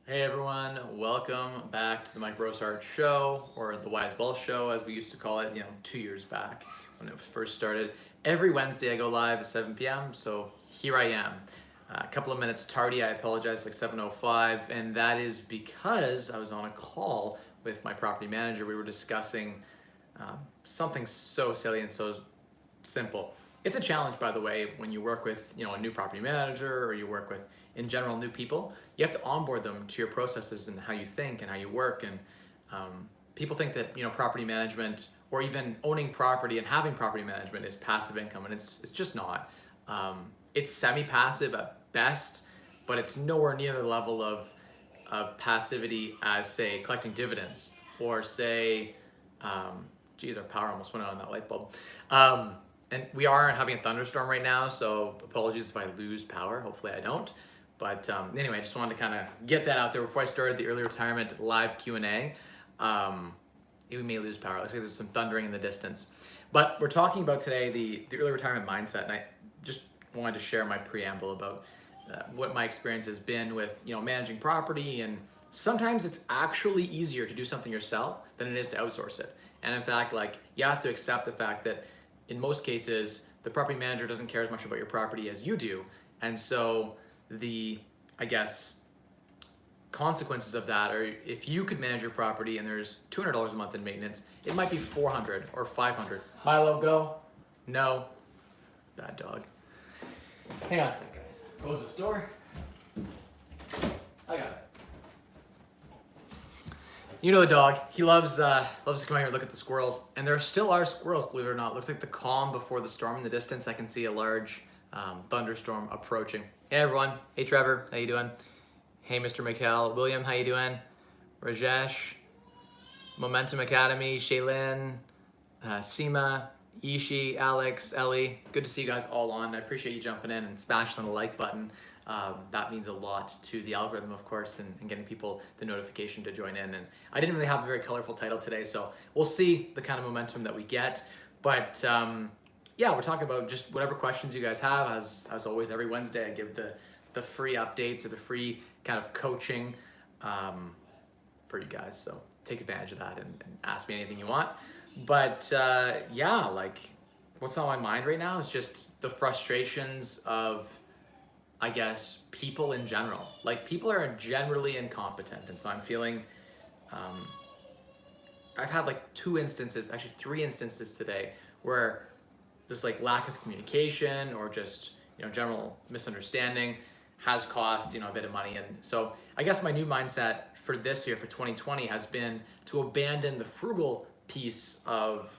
Hey everyone, welcome back to the Mike Rosehart Show, or the Wise Wealth Show as we used to call it, 2 years back when it first started. Every Wednesday I go live at 7 p.m., so here I am. A couple of minutes tardy, I apologize, like 7:05, and that is because I was on a call with my property manager. We were discussing something so silly and so simple. It's a challenge, by the way, when you work with a new property manager or you work with, in general, new people. You have to onboard them to your processes and how you think and how you work. And people think that property management or even owning property and having property management is passive income, and it's just not. It's semi-passive at best, but it's nowhere near the level of passivity as, say, collecting dividends or say, geez, our power almost went out on that light bulb. And we are having a thunderstorm right now, so apologies if I lose power. Hopefully I don't. But anyway, I just wanted to kind of get that out there before I started the early retirement live Q&A. We may lose power. It looks like there's some thundering in the distance. But we're talking about today the early retirement mindset, and I just wanted to share my preamble about what my experience has been with managing property. And sometimes it's actually easier to do something yourself than it is to outsource it. And in fact, you have to accept the fact that in most cases, the property manager doesn't care as much about your property as you do. And so the, consequences of that are, if you could manage your property and there's $200 a month in maintenance, it might be $400 or $500. Milo, go. No. Bad dog. Hang on a sec, guys. Close this door. I got it. You know the dog. He loves to come out here and look at the squirrels. And there still are squirrels, believe it or not. Looks like the calm before the storm in the distance. I can see a large thunderstorm approaching. Hey everyone. Hey Trevor. How you doing? Hey Mr. McHale. William, how you doing? Rajesh. Momentum Academy. Shaylin. Seema. Ishi. Alex. Ellie. Good to see you guys all on. I appreciate you jumping in and smashing the like button. That means a lot to the algorithm, of course, and getting people the notification to join in. And I didn't really have a very colorful title today, so we'll see the kind of momentum that we get. But yeah, we're talking about just whatever questions you guys have. As always, every Wednesday I give the free updates or the free kind of coaching for you guys. So take advantage of that and ask me anything you want. But yeah, what's on my mind right now is just the frustrations of, people in general. People are generally incompetent, and so I'm feeling, I've had two instances, actually 3 instances today, where this lack of communication or just general misunderstanding has cost a bit of money. And so I guess my new mindset for this year, for 2020, has been to abandon the frugal piece of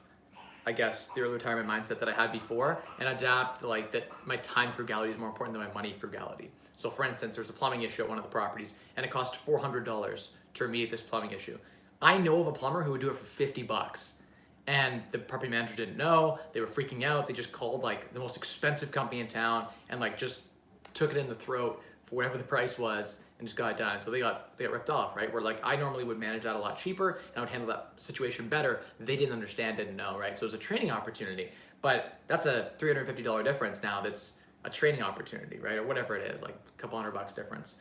the early retirement mindset that I had before, and adapt that my time frugality is more important than my money frugality. So for instance, there's a plumbing issue at one of the properties, and it cost $400 to remediate this plumbing issue. I know of a plumber who would do it for $50, and the property manager didn't know. They were freaking out. They just called the most expensive company in town and just took it in the throat for whatever the price was and just got it done. So they got ripped off, right? Where I normally would manage that a lot cheaper and I would handle that situation better. They didn't understand, didn't know, right? So it was a training opportunity, but that's a $350 difference now. That's a training opportunity, right? Or whatever it is, a couple $100 difference.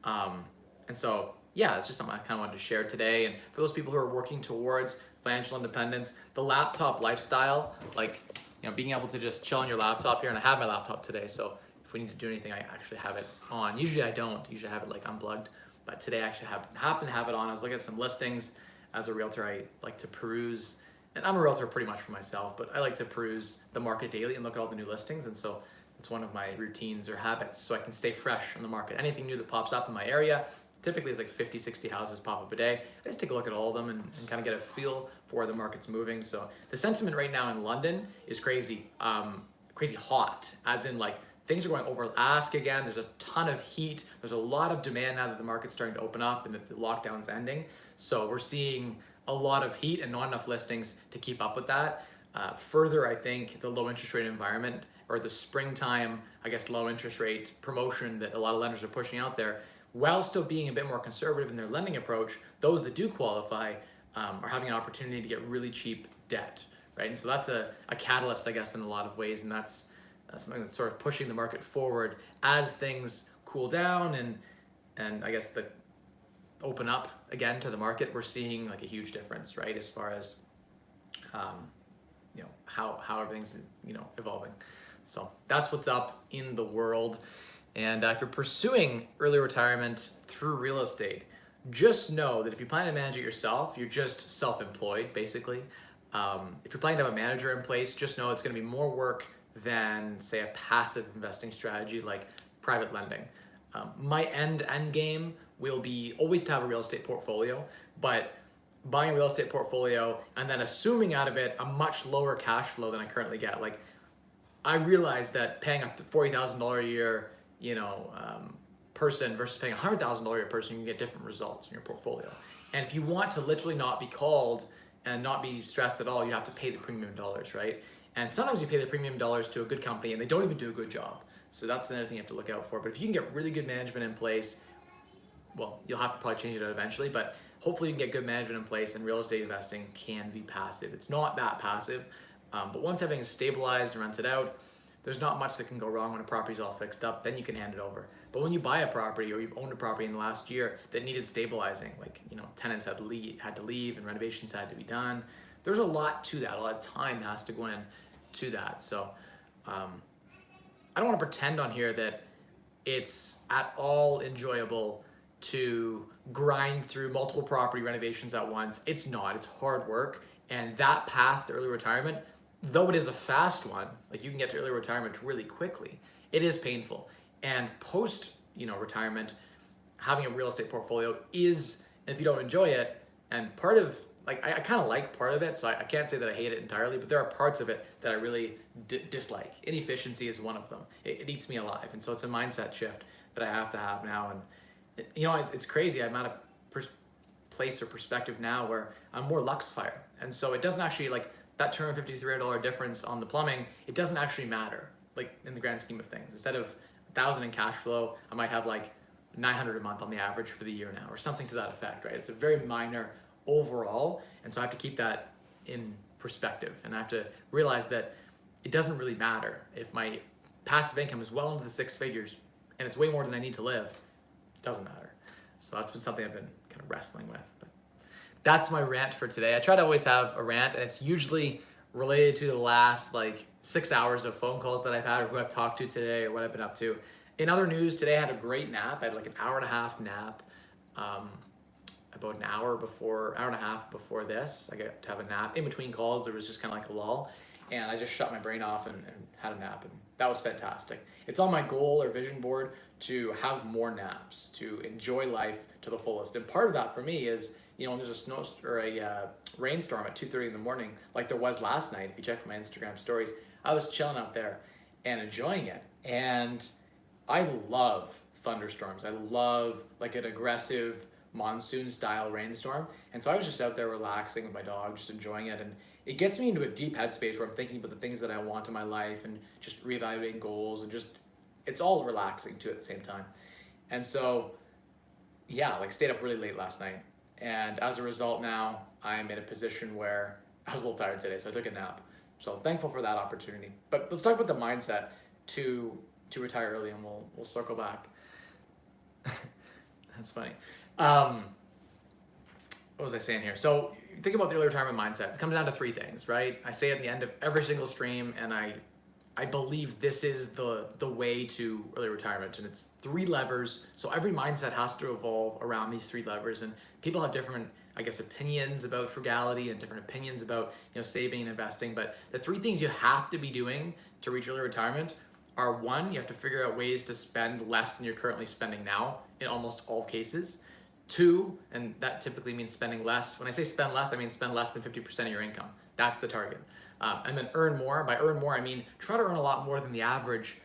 And so, yeah, it's just something I kind of wanted to share today. And for those people who are working towards financial independence, the laptop lifestyle, being able to just chill on your laptop here, and I have my laptop today, so if we need to do anything, I actually have it on. Usually I don't. Usually I have it unplugged, but today I actually happen to have it on. I was looking at some listings. As a realtor, I like to peruse, and I'm a realtor pretty much for myself, but I like to peruse the market daily and look at all the new listings. And so it's one of my routines or habits, so I can stay fresh on the market. Anything new that pops up in my area, typically it's 50, 60 houses pop up a day. I just take a look at all of them and kind of get a feel for where the market's moving. So the sentiment right now in London is crazy, crazy hot, as in things are going over ask again. There's a ton of heat. There's a lot of demand now that the market's starting to open up and that the lockdown's ending. So we're seeing a lot of heat and not enough listings to keep up with that. Further, I think the low interest rate environment, or the springtime, low interest rate promotion that a lot of lenders are pushing out there, while still being a bit more conservative in their lending approach, those that do qualify are having an opportunity to get really cheap debt, right? And so that's a catalyst, in a lot of ways, and that's something that's sort of pushing the market forward as things cool down and open up again to the market, we're seeing like a huge difference, right? As far as, how everything's, evolving. So that's what's up in the world. And if you're pursuing early retirement through real estate, just know that if you plan to manage it yourself, you're just self-employed, basically. If you're planning to have a manager in place, just know it's going to be more work than, say, a passive investing strategy like private lending. My end game will be always to have a real estate portfolio, but buying a real estate portfolio and then assuming out of it a much lower cash flow than I currently get. Like, I realize that paying a $40,000 a year, person versus paying a $100,000 a year person, you can get different results in your portfolio. And if you want to literally not be called and not be stressed at all, you have to pay the premium dollars, right? And sometimes you pay the premium dollars to a good company and they don't even do a good job. So that's another thing you have to look out for. But if you can get really good management in place, well, you'll have to probably change it out eventually, but hopefully you can get good management in place, and real estate investing can be passive. It's not that passive, but once everything is stabilized and rented out, there's not much that can go wrong when a property's all fixed up. Then you can hand it over. But when you buy a property, or you've owned a property in the last year that needed stabilizing, like, tenants had to leave and renovations had to be done, there's a lot to that. A lot of time has to go in to that. So I don't want to pretend on here that it's at all enjoyable to grind through multiple property renovations at once. It's not. It's hard work. And that path to early retirement, though it is a fast one, like you can get to early retirement really quickly, it is painful. And post, retirement, having a real estate portfolio is, if you don't enjoy it, and part of, like, I kind of like part of it, so I can't say that I hate it entirely, but there are parts of it that I really dislike. Inefficiency is one of them. It eats me alive. And so it's a mindset shift that I have to have now. And it's crazy. I'm at a place or perspective now where I'm more Lux Fire. And so it doesn't actually, like, that $250 to $300 difference on the plumbing, it doesn't actually matter, like, in the grand scheme of things. Instead of $1,000 in cash flow, I might have like $900 a month on the average for the year now, or something to that effect, right? It's a very minor overall. And so I have to keep that in perspective. And I have to realize that it doesn't really matter if my passive income is well into the six figures and it's way more than I need to live. It doesn't matter. So that's been something I've been kind of wrestling with. But that's my rant for today. I try to always have a rant, and it's usually related to the last 6 hours of phone calls that I've had, or who I've talked to today, or what I've been up to. In other news, today I had a great nap. I had like an hour and a half nap. About an hour and a half before this, I got to have a nap. In between calls, there was just kind of like a lull, and I just shut my brain off and had a nap, and that was fantastic. It's on my goal or vision board to have more naps, to enjoy life to the fullest. And part of that for me is, when there's a snow or a rainstorm at 2:30 in the morning, like there was last night, if you check my Instagram stories, I was chilling out there and enjoying it. And I love thunderstorms. I love like an aggressive monsoon style rainstorm. And so I was just out there relaxing with my dog, just enjoying it. And it gets me into a deep headspace where I'm thinking about the things that I want in my life and just reevaluating goals, and just, it's all relaxing too at the same time. And so, yeah, stayed up really late last night. And as a result, now I'm in a position where I was a little tired today, so I took a nap. So I'm thankful for that opportunity. But let's talk about the mindset to retire early, and we'll circle back. That's funny. What was I saying here? So think about the early retirement mindset. It comes down to three things, right? I say at the end of every single stream, and I believe this is the way to early retirement, and it's three levers. So every mindset has to evolve around these three levers, and people have different, opinions about frugality and different opinions about, saving and investing. But the three things you have to be doing to reach early retirement are: one, you have to figure out ways to spend less than you're currently spending now in almost all cases. Two, and that typically means spending less. When I say spend less, I mean spend less than 50% of your income. That's the target. And then earn more. By earn more, I mean try to earn a lot more than the average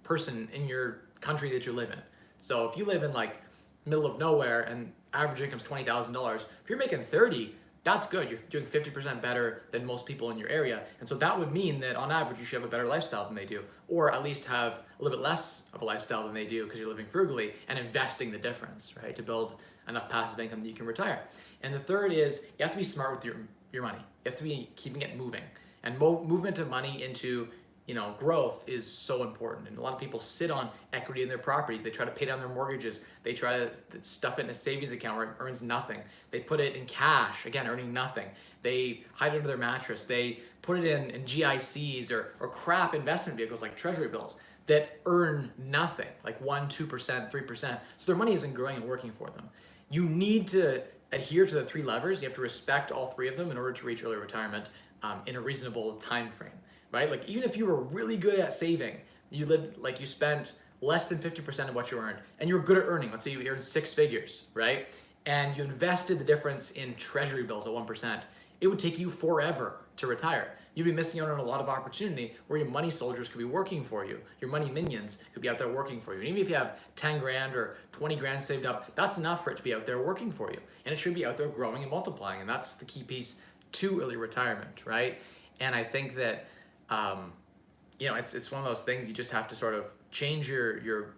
person in your country that you live in. So if you live in middle of nowhere and average income's $20,000, if you're making 30, that's good. You're doing 50% better than most people in your area. And so that would mean that on average, you should have a better lifestyle than they do, or at least have a little bit less of a lifestyle than they do because you're living frugally and investing the difference, right? To build enough passive income that you can retire. And the third is you have to be smart with your money. You have to be keeping it moving. And movement of money into growth is so important. And a lot of people sit on equity in their properties. They try to pay down their mortgages. They try to stuff it in a savings account where it earns nothing. They put it in cash, again, earning nothing. They hide it under their mattress. They put it in GICs or crap investment vehicles like treasury bills that earn nothing, like 1%, 2%, 3%. So their money isn't growing and working for them. You need to adhere to the three levers. You have to respect all three of them in order to reach early retirement in a reasonable time frame. Right? Like even if you were really good at saving, you spent less than 50% of what you earned, and you were good at earning, let's say you earned 6 figures, right? And you invested the difference in treasury bills at 1%, it would take you forever to retire. You'd be missing out on a lot of opportunity where your money soldiers could be working for you. Your money minions could be out there working for you. And even if you have 10 grand or 20 grand saved up, that's enough for it to be out there working for you. And it should be out there growing and multiplying. And that's the key piece to early retirement, right? And I think that it's one of those things you just have to sort of change your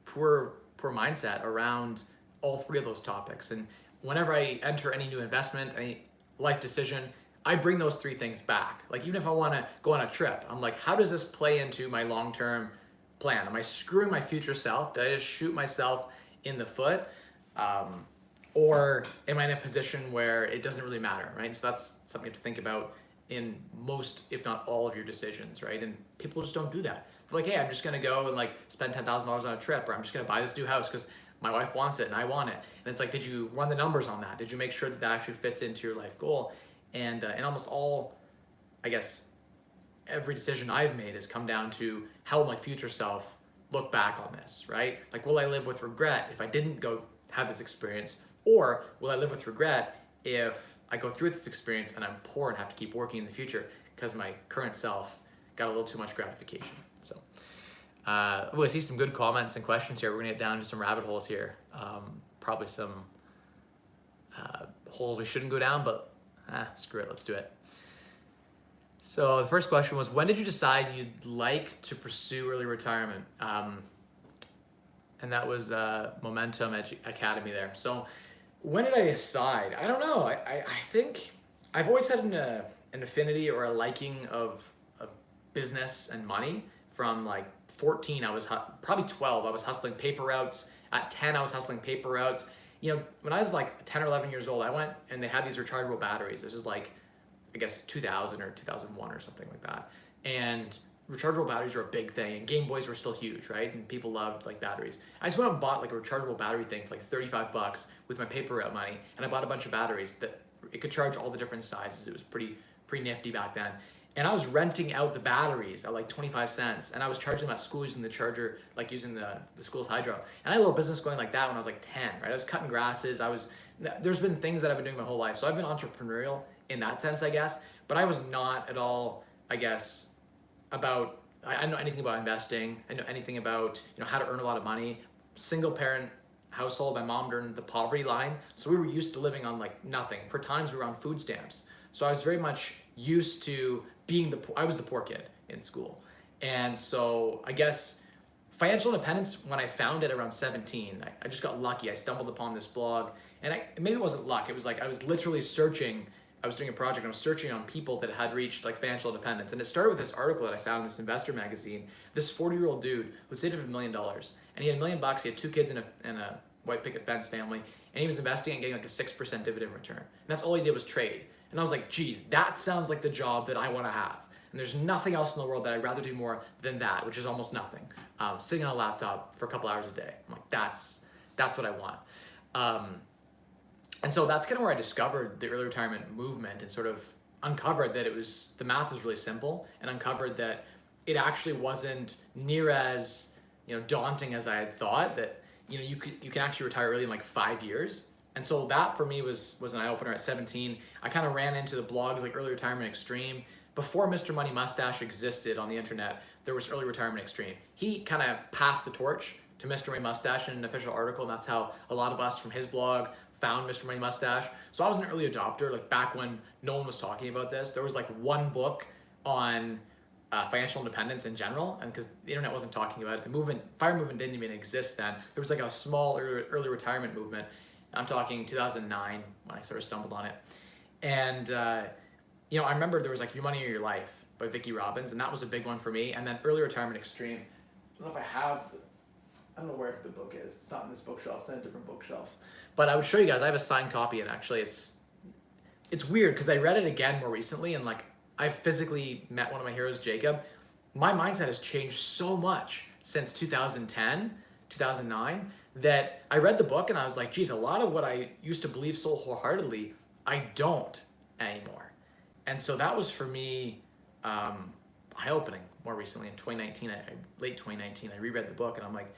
poor mindset around all three of those topics. And whenever I enter any new investment, any life decision, I bring those three things back. Like even if I want to go on a trip, I'm like, how does this play into my long-term plan? Am I screwing my future self? Did I just shoot myself in the foot? Or am I in a position where it doesn't really matter, right? So that's something to think about in most, if not all of your decisions, right? And people just don't do that. They're like, hey, I'm just gonna go and spend $10,000 on a trip, or I'm just gonna buy this new house because my wife wants it and I want it. And it's like, did you run the numbers on that? Did you make sure that actually fits into your life goal? And almost all, I guess, every decision I've made has come down to how will my future self look back on this, right? Like, will I live with regret if I didn't go have this experience? Or will I live with regret if I go through this experience and I'm poor and have to keep working in the future because my current self got a little too much gratification? So, I see some good comments and questions here. We're gonna get down to some rabbit holes here. Probably some holes we shouldn't go down, but screw it, let's do it. So the first question was, when did you decide you'd like to pursue early retirement? And that was Momentum Academy there. So when did I decide? I don't know. I think I've always had an affinity or a liking of business and money. From 14, I was probably 12, I was hustling paper routes. At 10, I was hustling paper routes. When I was 10 or 11 years old, I went and they had these rechargeable batteries. This is I guess 2000 or 2001 or something like that. And rechargeable batteries were a big thing, and Game Boys were still huge, right? And people loved batteries. I just went and bought a rechargeable battery thing for $35 with my paper route money, and I bought a bunch of batteries that it could charge all the different sizes. It was pretty nifty back then. And I was renting out the batteries at 25 cents, and I was charging them at school using the charger, using the school's hydro. And I had a little business going like that when I was 10, right? I was cutting grasses. There's been things that I've been doing my whole life. So I've been entrepreneurial in that sense, I guess, but I was not at all, I guess, I don't know anything about investing. I know anything about, how to earn a lot of money. Single parent household, my mom earned the poverty line. So we were used to living on nothing. For times we were on food stamps. So I was very much used to being I was the poor kid in school. And so I guess financial independence, when I found it around 17, I just got lucky. I stumbled upon this blog, and maybe it wasn't luck. It was I was literally searching. I was doing a project, and I was searching on people that had reached financial independence. And it started with this article that I found in this investor magazine. This 40-year-old dude who'd saved up $1 million, and he had $1 million. He had 2 kids in a white picket fence family, and he was investing and getting a 6% dividend return. And that's all he did was trade. And I was like, geez, that sounds like the job that I want to have. And there's nothing else in the world that I'd rather do more than that, which is almost nothing. Sitting on a laptop for a couple hours a day. I'm like, that's what I want. And so that's kind of where I discovered the early retirement movement and sort of uncovered that the math was really simple, and uncovered that it actually wasn't near as daunting as I had thought, that you can actually retire early in 5 years. And so that for me was an eye-opener at 17. I kind of ran into the blogs like Early Retirement Extreme. Before Mr. Money Mustache existed on the internet, there was Early Retirement Extreme. He kind of passed the torch to Mr. Money Mustache in an official article, and that's how a lot of us from his blog found Mr. Money Mustache. So I was an early adopter, back when no one was talking about this. There was one book on financial independence in general, and because the internet wasn't talking about it, the FIRE movement didn't even exist then. There was a small early retirement movement. I'm talking 2009 when I sort of stumbled on it. And, I remember there was Your Money or Your Life by by Vicki Robbins, and that was a big one for me. And then Early Retirement Extreme. I don't know if I have, I don't know where the book is. It's not in this bookshelf, it's in a different bookshelf. But I would show you guys, I have a signed copy, and actually it's weird because I read it again more recently, and like I physically met one of my heroes, Jacob. My mindset has changed so much since 2010, 2009, that I read the book and I was like, geez, a lot of what I used to believe so wholeheartedly, I don't anymore. And so that was for me eye-opening more recently in 2019, late 2019, I reread the book and I'm like,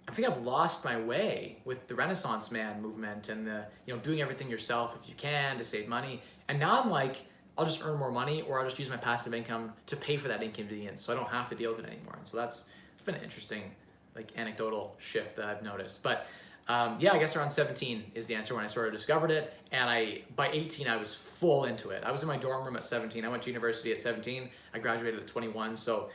I think I've lost my way with the Renaissance man movement and the, doing everything yourself if you can to save money. And now I'm like, I'll just earn more money, or I'll just use my passive income to pay for that inconvenience so I don't have to deal with it anymore. And so it's been an interesting like anecdotal shift that I've noticed. But yeah, I guess around 17 is the answer when I sort of discovered it. And by 18, I was full into it. I was in my dorm room at 17. I went to university at 17. I graduated at 21. So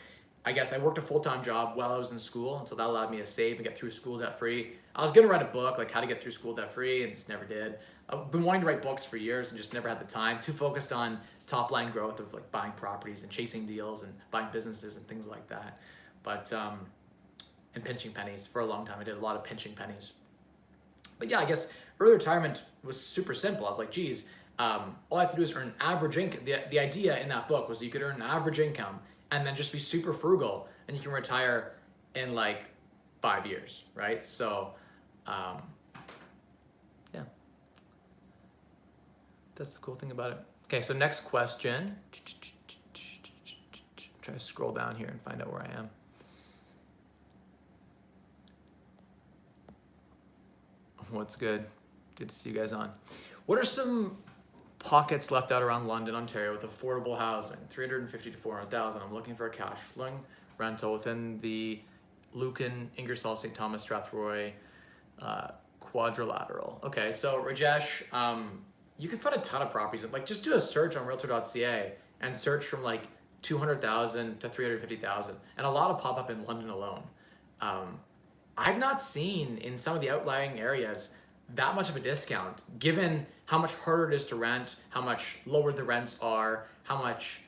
I guess I worked a full-time job while I was in school. And so that allowed me to save and get through school debt-free. I was gonna write a book, like how to get through school debt-free, and just never did. I've been wanting to write books for years and just never had the time. Too focused on top-line growth of like buying properties and chasing deals and buying businesses and things like that. But, and pinching pennies for a long time. I did a lot of pinching pennies. But yeah, I guess early retirement was super simple. I was like, geez, all I have to do is earn average income. The idea in that book was that you could earn an average income and then just be super frugal and you can retire in like 5 years, right? So, yeah, that's the cool thing about it. Okay, so next question. Try to scroll down here and find out where I am. What's good? Good to see you guys on. What are some pockets left out around London, Ontario with affordable housing? 350 to 400,000. I'm looking for a cash flowing rental within the Lucan, Ingersoll, St. Thomas, Strathroy quadrilateral. Okay, so Rajesh, you can find a ton of properties. Like just do a search on realtor.ca and search from like 200,000 to 350,000, and a lot of pop up in London alone. I've not seen in some of the outlying areas that much of a discount, given how much harder it is to rent, how much lower the rents are, how much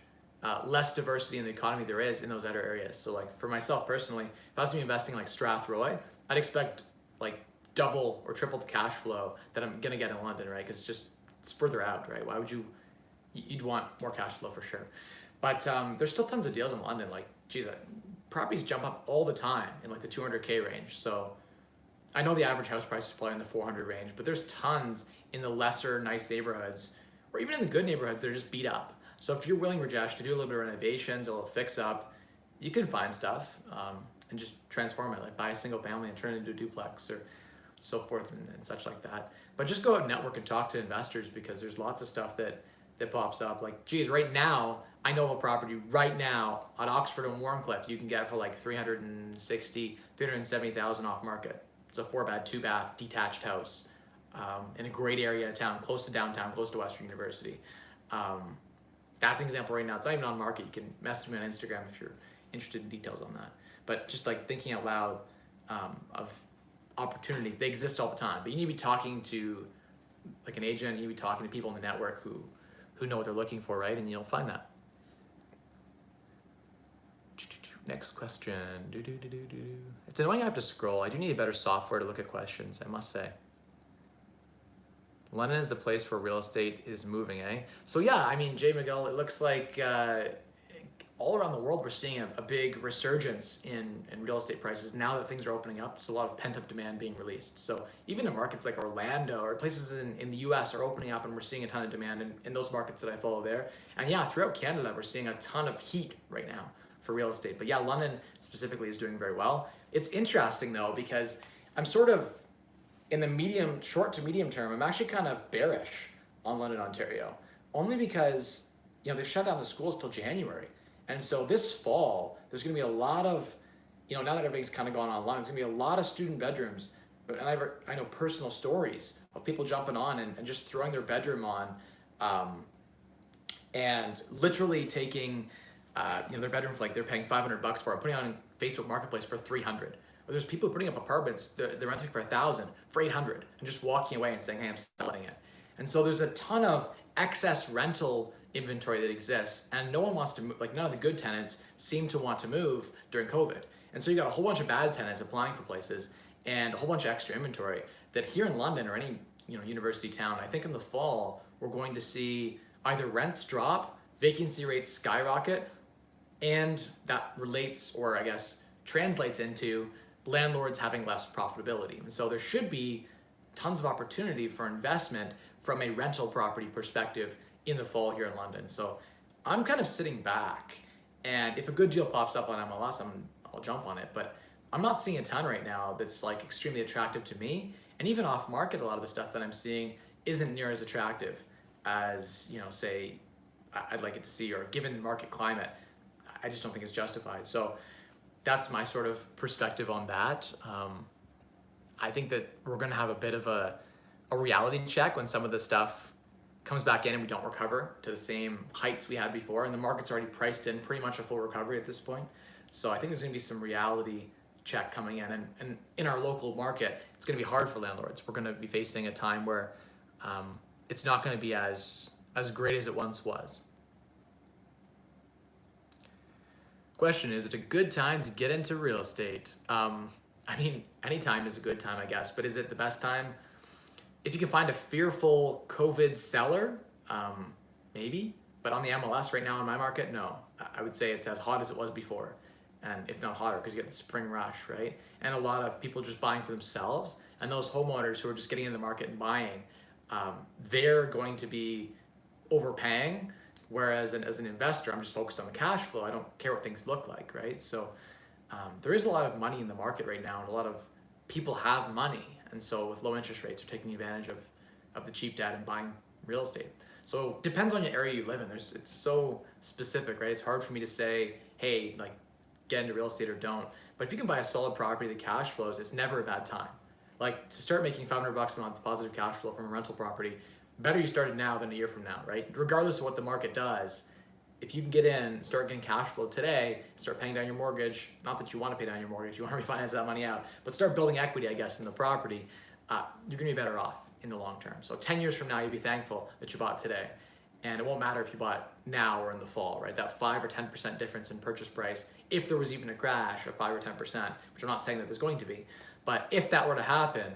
less diversity in the economy there is in those other areas. So like for myself personally, if I was to be investing like Strathroy, I'd expect like double or triple the cash flow that I'm gonna get in London, right? Because it's further out, right? Why would you'd want more cash flow for sure. But there's still tons of deals in London. Like, geez, properties jump up all the time in like the 200K range. So I know the average house price is probably in the 400 range, but there's tons in the lesser nice neighborhoods, or even in the good neighborhoods that are just beat up. So if you're willing, Rajesh, to do a little bit of renovations, a little fix up, you can find stuff and just transform it, like buy a single family and turn it into a duplex or so forth and such like that. But just go out and network and talk to investors, because there's lots of stuff that pops up. Like, geez, right now, I know of a property right now at Oxford and Warncliffe you can get for like 370,000 off market. It's a 4-bed, 2-bath, detached house in a great area of town, close to downtown, close to Western University. That's an example right now. It's not even on market. You can message me on Instagram if you're interested in details on that. But just like thinking out loud of opportunities, they exist all the time. But you need to be talking to like an agent, you need to be talking to people in the network who know what they're looking for, right? And you'll find that. Next question. It's annoying I have to scroll. I do need a better software to look at questions, I must say. London is the place where real estate is moving, eh? So yeah, I mean, Jay McGill, it looks like all around the world we're seeing a big resurgence in real estate prices now that things are opening up. There's a lot of pent-up demand being released. So even in markets like Orlando or places in the US are opening up, and we're seeing a ton of demand in those markets that I follow there. And yeah, throughout Canada, we're seeing a ton of heat right now for real estate. But yeah, London specifically is doing very well. It's interesting though, because I'm sort of in the short to medium term, I'm actually kind of bearish on London, Ontario, only because, they've shut down the schools till January. And so this fall, there's gonna be a lot of, now that everything's kind of gone online, there's gonna be a lot of student bedrooms. And I know personal stories of people jumping on and just throwing their bedroom on and literally taking their bedroom for like they're paying $500 for it, putting it on Facebook Marketplace for $300. Or there's people putting up apartments, they're renting for $1,000, for $800, and just walking away and saying, hey, I'm selling it. And so there's a ton of excess rental inventory that exists, and no one wants to move. Like, none of the good tenants seem to want to move during COVID. And so you got a whole bunch of bad tenants applying for places and a whole bunch of extra inventory that here in London or any university town, I think in the fall, we're going to see either rents drop, vacancy rates skyrocket, and that relates, or I guess translates into landlords having less profitability. And so there should be tons of opportunity for investment from a rental property perspective in the fall here in London. So I'm kind of sitting back, and if a good deal pops up on MLS, I'll jump on it. But I'm not seeing a ton right now that's like extremely attractive to me. And even off market, a lot of the stuff that I'm seeing isn't near as attractive as, say, I'd like it to see, or given the market climate, I just don't think it's justified. So that's my sort of perspective on that. I think that we're going to have a bit of a reality check when some of this stuff comes back in and we don't recover to the same heights we had before, and the market's already priced in pretty much a full recovery at this point. So I think there's going to be some reality check coming in, and in our local market, it's going to be hard for landlords. We're going to be facing a time where it's not going to be as great as it once was. Question, is it a good time to get into real estate? I mean, any time is a good time, I guess, but is it the best time? If you can find a fearful COVID seller, maybe, but on the MLS right now in my market, no. I would say it's as hot as it was before, and if not hotter, because you get the spring rush, right? And a lot of people just buying for themselves, and those homeowners who are just getting in the market and buying, they're going to be overpaying, whereas as an investor, I'm just focused on the cash flow. I don't care what things look like, right? So there is a lot of money in the market right now, and a lot of people have money. And so with low interest rates, they're taking advantage of the cheap debt and buying real estate. So it depends on your area you live in. It's so specific, right? It's hard for me to say, hey, like, get into real estate or don't. But if you can buy a solid property that cash flows, it's never a bad time. Like, to start making $500 a month positive cash flow from a rental property, better you started now than a year from now, right? Regardless of what the market does, if you can get in, start getting cash flow today, start paying down your mortgage, not that you want to pay down your mortgage, you want to refinance that money out, but start building equity, I guess, in the property, you're going to be better off in the long term. So 10 years from now, you'll be thankful that you bought today. And it won't matter if you bought now or in the fall, right? That 5 or 10% difference in purchase price, if there was even a crash of 5 or 10%, which I'm not saying that there's going to be, but if that were to happen,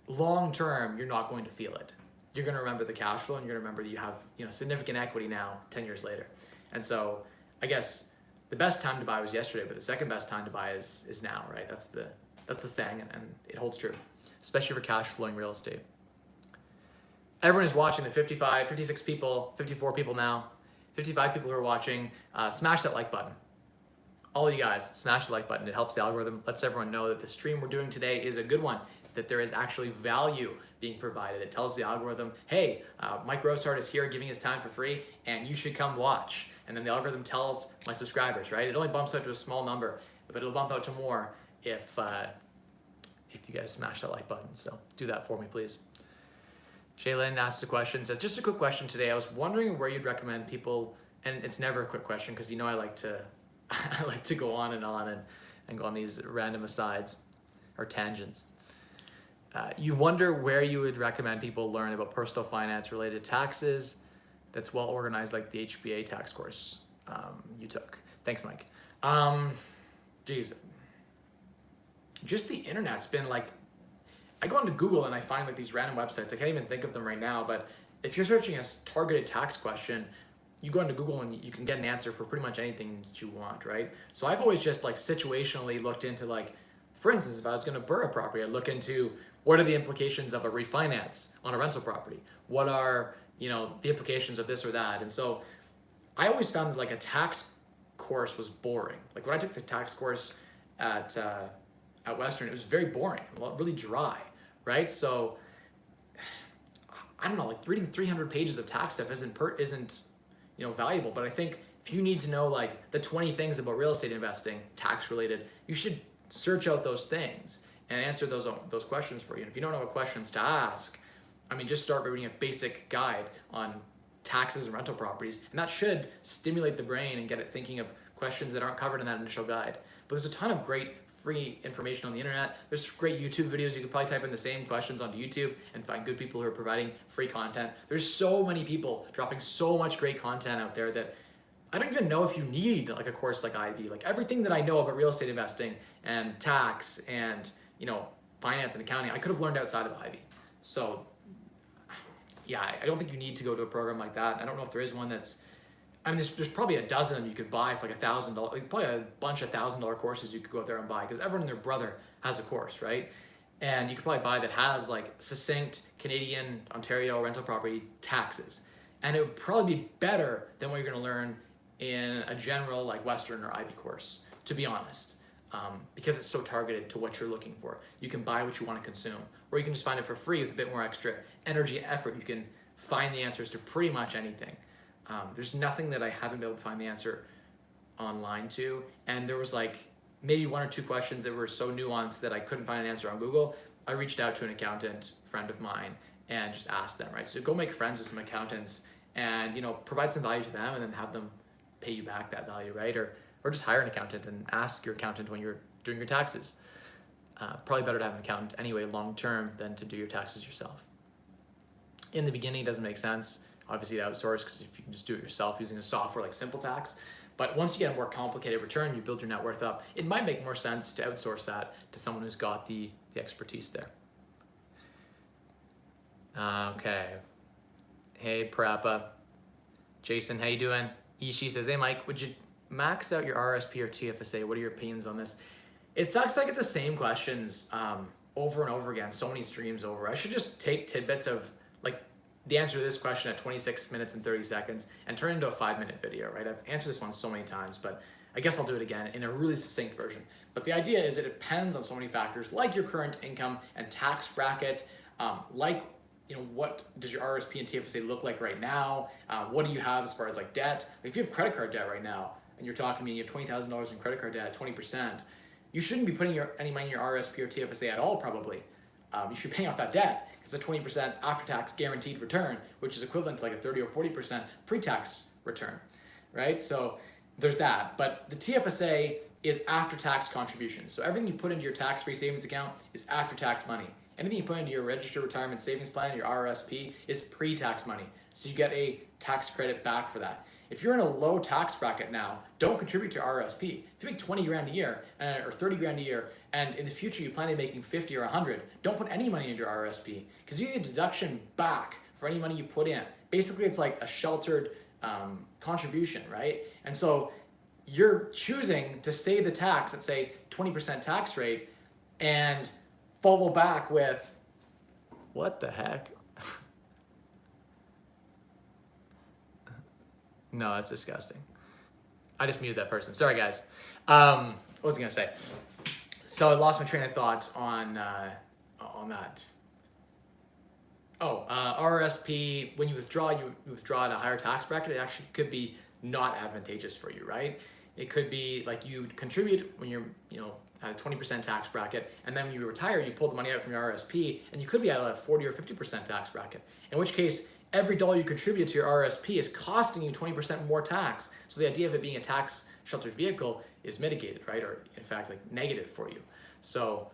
long term, you're not going to feel it. You're going to remember the cash flow, and you're going to remember that you have significant equity now 10 years later. And so I guess the best time to buy was yesterday, but the second best time to buy is now, right? That's the saying, and it holds true, especially for cash flowing real estate. Everyone is watching, the 55, 56 people, 54 people now, 55 people who are watching. Smash that like button. All of you guys, smash the like button. It helps the algorithm, lets everyone know that the stream we're doing today is a good one, that there is actually value being provided. It tells the algorithm, hey, Mike Rosehart is here giving his time for free, and you should come watch. And then the algorithm tells my subscribers, right? It only bumps out to a small number, but it'll bump out to more if you guys smash that like button. So do that for me, please. Shaylin asks a question, says, just a quick question today. I was wondering where you'd recommend people, and it's never a quick question because I like to go on and go on these random asides or tangents. You wonder where you would recommend people learn about personal finance related taxes that's well organized, like the HBA tax course you took. Thanks, Mike. Geez, just the internet's been like, I go onto Google and I find like these random websites. I can't even think of them right now, but if you're searching a targeted tax question, you go into Google and you can get an answer for pretty much anything that you want, right? So I've always just like situationally looked into, like, for instance, if I was gonna burr a property, I'd look into what are the implications of a refinance on a rental property? What are, the implications of this or that? And so I always found that like a tax course was boring. Like when I took the tax course at Western, it was very boring, really dry, right? So I don't know, like reading 300 pages of tax stuff isn't valuable, but I think if you need to know like the 20 things about real estate investing, tax related, you should search out those things and answer those questions for you. And if you don't know what questions to ask, just start by reading a basic guide on taxes and rental properties, and that should stimulate the brain and get it thinking of questions that aren't covered in that initial guide. But there's a ton of great free information on the internet. There's great YouTube videos. You could probably type in the same questions onto YouTube and find good people who are providing free content. There's so many people dropping so much great content out there that I don't even know if you need like a course like Ivy. Like everything that I know about real estate investing and tax and, you know, finance and accounting, I could have learned outside of Ivy. So yeah, I don't think you need to go to a program like that. I don't know if there is one that's, I mean, there's probably a dozen of them you could buy for like $1,000. Like probably a bunch of $1,000 courses you could go out there and buy because everyone and their brother has a course, right? And you could probably buy that has like succinct Canadian, Ontario rental property taxes. And it would probably be better than what you're gonna learn in a general like Western or Ivy course, to be honest, because it's so targeted to what you're looking for. You can buy what you want to consume, or you can just find it for free with a bit more extra energy and effort. You can find the answers to pretty much anything. There's nothing that I haven't been able to find the answer online to, and there was like maybe 1 or 2 questions that were so nuanced that I couldn't find an answer on Google. I reached out to an accountant friend of mine and just asked them, right? So go make friends with some accountants and, you know, provide some value to them and then have them pay you back that value, right? Or just hire an accountant and ask your accountant when you're doing your taxes. Probably better to have an accountant anyway long term than to do your taxes yourself. In the beginning, it doesn't make sense, obviously, to outsource, because if you can just do it yourself using a software like SimpleTax. But once you get a more complicated return, you build your net worth up, it might make more sense to outsource that to someone who's got the expertise there. Okay. Hey, Parappa. Jason, how you doing? Ishi says, hey, Mike, would you max out your RSP or TFSA? What are your opinions on this? It sucks I get the same questions over and over again, so many streams over. I should just take tidbits of like the answer to this question at 26 minutes and 30 seconds and turn it into a 5-minute video, right? I've answered this one so many times, but I guess I'll do it again in a really succinct version. But the idea is it depends on so many factors, like your current income and tax bracket, like, you know, what does your RSP and TFSA look like right now? What do you have as far as like debt? Like if you have credit card debt right now and you're talking to me, you have $20,000 in credit card debt at 20%, you shouldn't be putting any money in your RSP or TFSA at all, probably. You should be paying off that debt. It's a 20% after-tax guaranteed return, which is equivalent to like a 30 or 40% pre-tax return, right? So there's that. But the TFSA is after-tax contributions. So everything you put into your tax-free savings account is after-tax money. Anything you put into your registered retirement savings plan, your RRSP, is pre-tax money. So you get a tax credit back for that. If you're in a low tax bracket now, don't contribute to your RRSP. If you make 20 grand a year or 30 grand a year, and in the future you plan on making 50 or 100, don't put any money into your RRSP because you get a deduction back for any money you put in. Basically, it's like a sheltered contribution, right? And so you're choosing to save the tax at say 20% tax rate and follow back with, what the heck? No, that's disgusting. I just muted that person. Sorry, guys. What was I gonna say? So I lost my train of thought on that. Oh, RRSP, when you withdraw at a higher tax bracket, it actually could be not advantageous for you, right? It could be like you contribute when you're, you know, at a 20% tax bracket, and then when you retire, you pull the money out from your RSP, and you could be at a 40 or 50% tax bracket, in which case, every dollar you contribute to your RSP is costing you 20% more tax. So the idea of it being a tax sheltered vehicle is mitigated, right? Or in fact, like negative for you. So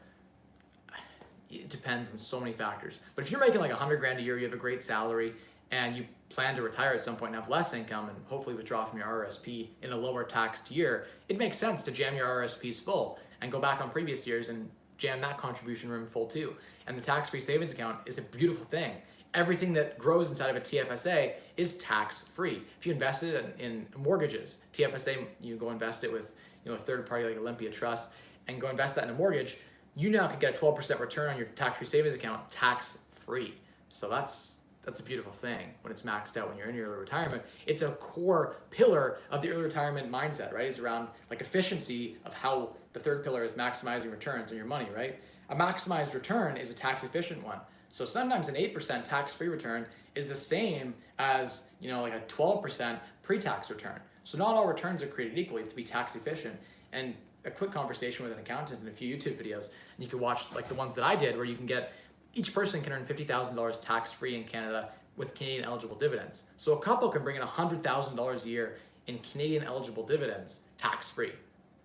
it depends on so many factors. But if you're making like 100 grand a year, you have a great salary, and you plan to retire at some point and have less income and hopefully withdraw from your RSP in a lower taxed year, it makes sense to jam your RSPs full and go back on previous years and jam that contribution room full too. And the tax-free savings account is a beautiful thing. Everything that grows inside of a TFSA is tax-free. If you invest it in mortgages, TFSA, you go invest it with, you know, a third party like Olympia Trust and go invest that in a mortgage, you now could get a 12% return on your tax-free savings account tax-free. So that's a beautiful thing when it's maxed out when you're in your early retirement. It's a core pillar of the early retirement mindset, right? It's around like efficiency of how the third pillar is maximizing returns on your money, right? A maximized return is a tax efficient one. So sometimes an 8% tax-free return is the same as, you know, like a 12% pre-tax return. So not all returns are created equally to be tax efficient. And a quick conversation with an accountant and a few YouTube videos, and you can watch like the ones that I did where you can get, each person can earn $50,000 tax-free in Canada with Canadian eligible dividends. So a couple can bring in $100,000 a year in Canadian eligible dividends tax-free.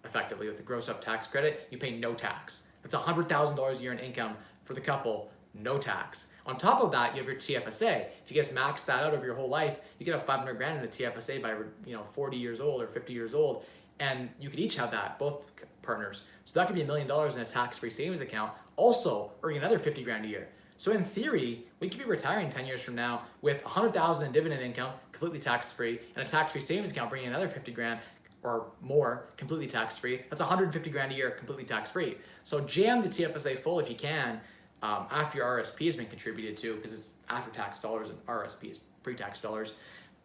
effectively with the gross up tax credit, you pay no tax. That's $100,000 a year in income for the couple, no tax. On top of that, you have your TFSA. If you guys max that out over your whole life, you could have 500 grand in a TFSA by 40 years old or 50 years old, and you could each have that, both partners. So that could be $1 million in a tax-free savings account, also earning another 50 grand a year. So in theory, we could be retiring 10 years from now with 100,000 in dividend income, completely tax-free, and a tax-free savings account bringing another 50 grand or more, completely tax-free. That's 150 grand a year, completely tax-free. So jam the TFSA full if you can, after your RSP has been contributed to, because it's after-tax dollars and RSP is pre-tax dollars.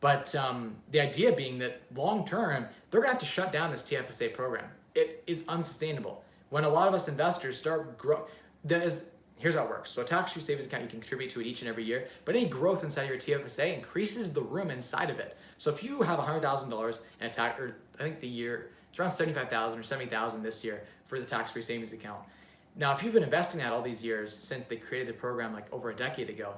But the idea being that long-term, they're gonna have to shut down this TFSA program. It is unsustainable. When a lot of us investors start here's how it works. So a tax-free savings account, you can contribute to it each and every year, but any growth inside of your TFSA increases the room inside of it. So if you have $100,000 in a tax, or I think the year, it's around $75,000 or $70,000 this year for the tax-free savings account. Now, if you've been investing that all these years since they created the program like over a decade ago,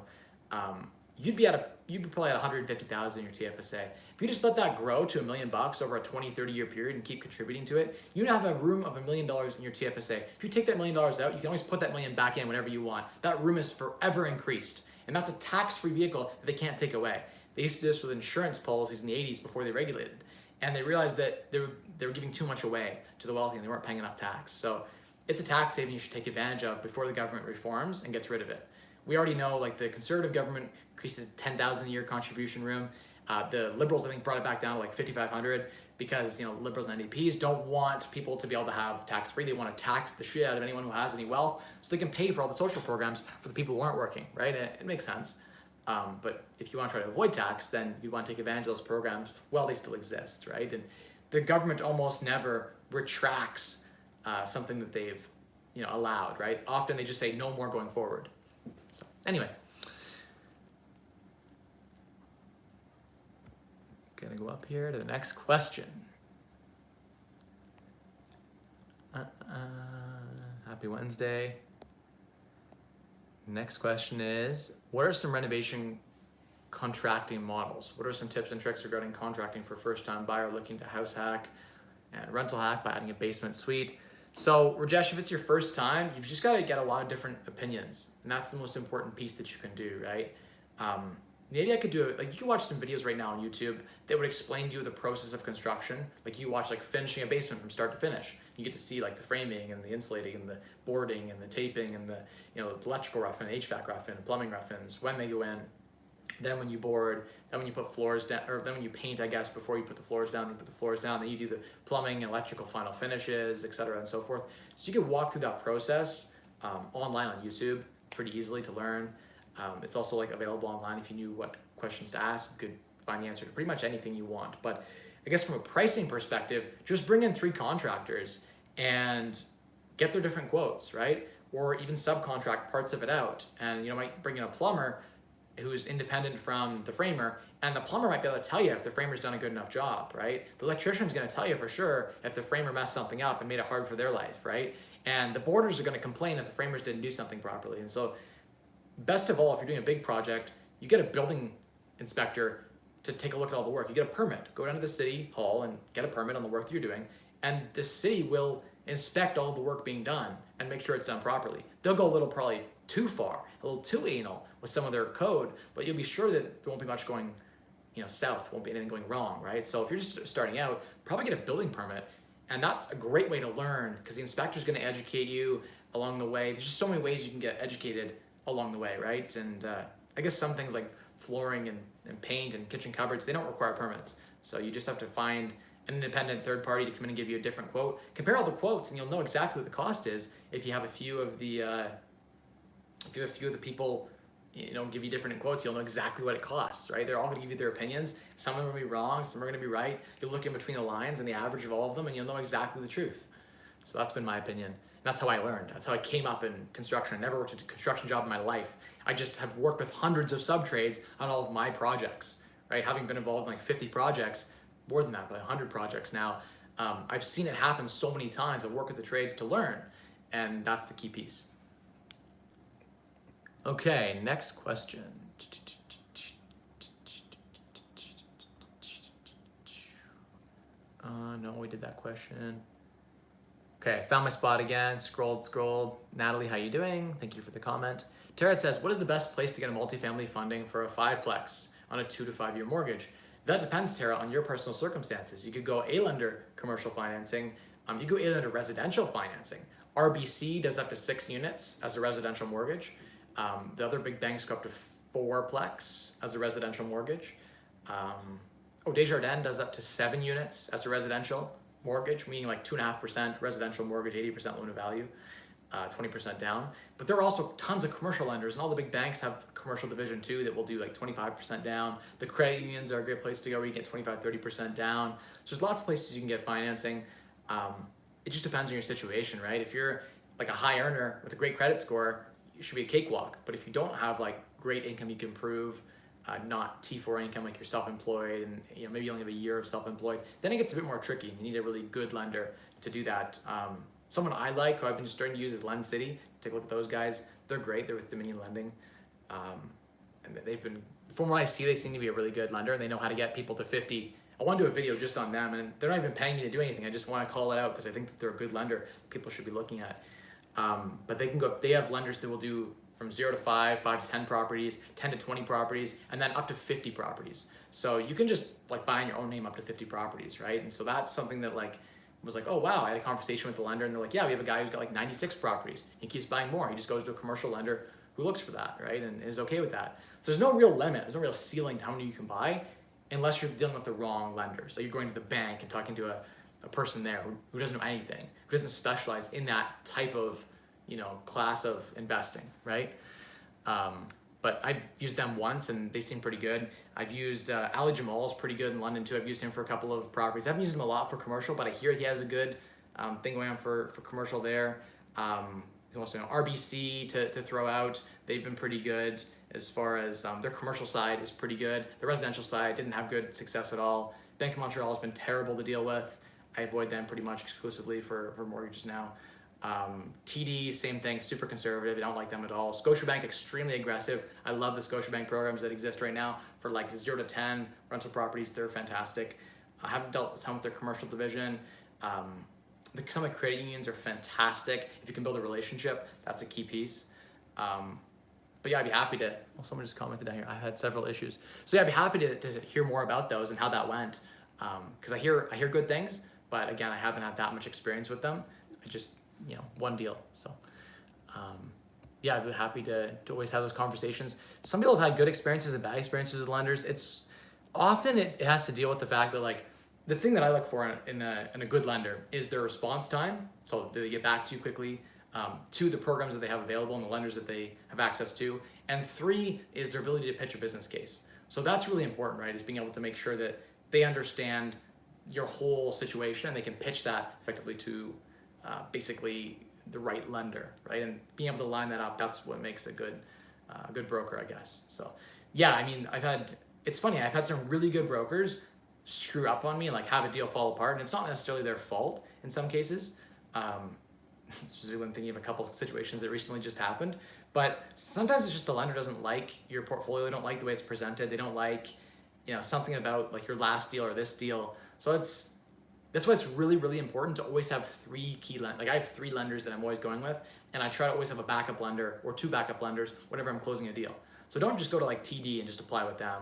you'd be probably at 150,000 in your TFSA. If you just let that grow to $1 million over a 20, 30 year period and keep contributing to it, you'd have a room of $1 million in your TFSA. If you take that $1 million out, you can always put that million back in whenever you want. That room is forever increased. And that's a tax-free vehicle that they can't take away. They used to do this with insurance policies in the 80s before they regulated. And they realized that they were giving too much away to the wealthy and they weren't paying enough tax. So it's a tax saving you should take advantage of before the government reforms and gets rid of it. We already know, like, the conservative government increased it to $10,000 a year contribution room. The liberals, I think, brought it back down to like $5,500 because liberals and NDPs don't want people to be able to have tax-free. They want to tax the shit out of anyone who has any wealth so they can pay for all the social programs for the people who aren't working, right? And it makes sense. But if you want to try to avoid tax, then you want to take advantage of those programs while they still exist, right? And the government almost never retracts something that they've allowed, right? Often they just say no more going forward. So anyway, gonna go up here to the next question. Happy Wednesday. Next question is, what are some renovation contracting models? What are some tips and tricks regarding contracting for first-time buyer looking to house hack and rental hack by adding a basement suite? So Rajesh, if it's your first time, you've just got to get a lot of different opinions, and that's the most important piece that you can do, right? Maybe I could do it, like you can watch some videos right now on YouTube that would explain to you the process of construction. Like you watch like finishing a basement from start to finish. You get to see like the framing and the insulating and the boarding and the taping and the electrical rough-in, HVAC rough-in, plumbing rough-ins, when they go in, then when you board, then when you put floors down, or then when you paint, I guess, before you put the floors down, then you do the plumbing and electrical final finishes, etc. and so forth. So you can walk through that process online on YouTube pretty easily to learn. It's also like available online if you knew what questions to ask. You could find the answer to pretty much anything you want. But I guess from a pricing perspective, just bring in 3 contractors and get their different quotes, right? Or even subcontract parts of it out. And might bring in a plumber who's independent from the framer, and the plumber might be able to tell you if the framer's done a good enough job, right? The electrician's gonna tell you for sure if the framer messed something up and made it hard for their life, right? And the boarders are gonna complain if the framers didn't do something properly. And so best of all, if you're doing a big project, you get a building inspector to take a look at all the work. You get a permit, go down to the city hall and get a permit on the work that you're doing, and the city will inspect all the work being done and make sure it's done properly. They'll go a little probably too far, a little too anal with some of their code, but you'll be sure that there won't be much going south, won't be anything going wrong, right? So if you're just starting out, probably get a building permit, and that's a great way to learn because the inspector's gonna educate you along the way. There's just so many ways you can get educated along the way, right? And I guess some things like flooring and paint and kitchen cupboards, they don't require permits. So you just have to find an independent third party to come in and give you a different quote. Compare all the quotes and you'll know exactly what the cost is if you have a few of the people give you different quotes. You'll know exactly what it costs, right? They're all gonna give you their opinions. Some of them are gonna be wrong, some are gonna be right. You'll look in between the lines and the average of all of them and you'll know exactly the truth. So that's been my opinion. That's how I learned. That's how I came up in construction. I never worked a construction job in my life. I just have worked with hundreds of sub-trades on all of my projects, right? Having been involved in like 50 projects, more than that, but 100 projects now. I've seen it happen so many times. I work with the trades to learn, and that's the key piece. Okay, next question. No, we did that question. Okay, found my spot again. Scrolled. Natalie, how you doing? Thank you for the comment. Tara says, what is the best place to get a multifamily funding for a 5-plex on a 2 to 5 year mortgage? That depends, Tara, on your personal circumstances. You could go A-lender commercial financing. You go A-lender residential financing. RBC does up to 6 units as a residential mortgage. The other big banks go up to 4-plex as a residential mortgage. Desjardins does up to 7 units as a residential mortgage, meaning like 2.5% residential mortgage, 80% loan to value, 20% down. But there are also tons of commercial lenders, and all the big banks have commercial division too that will do like 25% down. The credit unions are a great place to go where you get 25, 30% down. So there's lots of places you can get financing. It just depends on your situation, right? If you're like a high earner with a great credit score, it should be a cakewalk. But if you don't have like great income you can prove, not T4 income, like you're self-employed, and maybe you only have a year of self-employed, then it gets a bit more tricky. You need a really good lender to do that. Someone I like, who I've been starting to use, is Lend City. Take a look at those guys. They're great. They're with Dominion Lending, and they've been, from what I see, they seem to be a really good lender, and they know how to get people to 50. I want to do a video just on them, and they're not even paying me to do anything. I just want to call it out because I think that they're a good lender people should be looking at. But they can go. They have lenders that will do from 0 to 5, 5 to 10 properties, 10 to 20 properties, and then up to 50 properties. So you can just like buy in your own name up to 50 properties, right? And so that's something that was like, oh wow, I had a conversation with the lender, and they're like, yeah, we have a guy who's got like 96 properties. He keeps buying more. He just goes to a commercial lender who looks for that, right, and is okay with that. So there's no real limit. There's no real ceiling to how many you can buy, unless you're dealing with the wrong lender. So you're going to the bank and talking to a person there who doesn't know anything, who doesn't specialize in that type of class of investing, right? But I've used them once and they seem pretty good. I've used Ali Jamal's pretty good in London too. I've used him for a couple of properties. I haven't used him a lot for commercial, but I hear he has a good thing going on for commercial there. Also, RBC to throw out. They've been pretty good as far as their commercial side is pretty good. The residential side didn't have good success at all. Bank of Montreal has been terrible to deal with. I avoid them pretty much exclusively for mortgages now. TD, same thing, super conservative. I don't like them at all. Scotiabank, extremely aggressive. I love the Scotiabank programs that exist right now for like 0 to 10 rental properties. They're fantastic. I haven't dealt with some with their commercial division. Some of the credit unions are fantastic. If you can build a relationship, that's a key piece. But yeah, I'd be happy to, well, someone just commented down here, I had several issues. So yeah, I'd be happy to hear more about those and how that went. Because I hear good things, but again, I haven't had that much experience with them. I just, one deal. So yeah, I'd be happy to always have those conversations. Some people have had good experiences and bad experiences with lenders. It's often it has to deal with the fact that like, the thing that I look for in a good lender is their response time. So do they get back to you quickly? 2, the programs that they have available and the lenders that they have access to. And 3 is their ability to pitch a business case. So that's really important, right? Is being able to make sure that they understand your whole situation and they can pitch that effectively to basically the right lender, right? And being able to line that up, that's what makes a good broker, I guess. So yeah, I mean, it's funny, I've had some really good brokers screw up on me and like have a deal fall apart, and it's not necessarily their fault in some cases. Specifically, I'm thinking of a couple of situations that recently just happened, but sometimes it's just the lender doesn't like your portfolio. They don't like the way it's presented. They don't like, something about like your last deal or this deal. So that's why it's really, really important to always have 3 key lenders. Like I have 3 lenders that I'm always going with, and I try to always have a backup lender or 2 backup lenders whenever I'm closing a deal. So don't just go to like TD and just apply with them.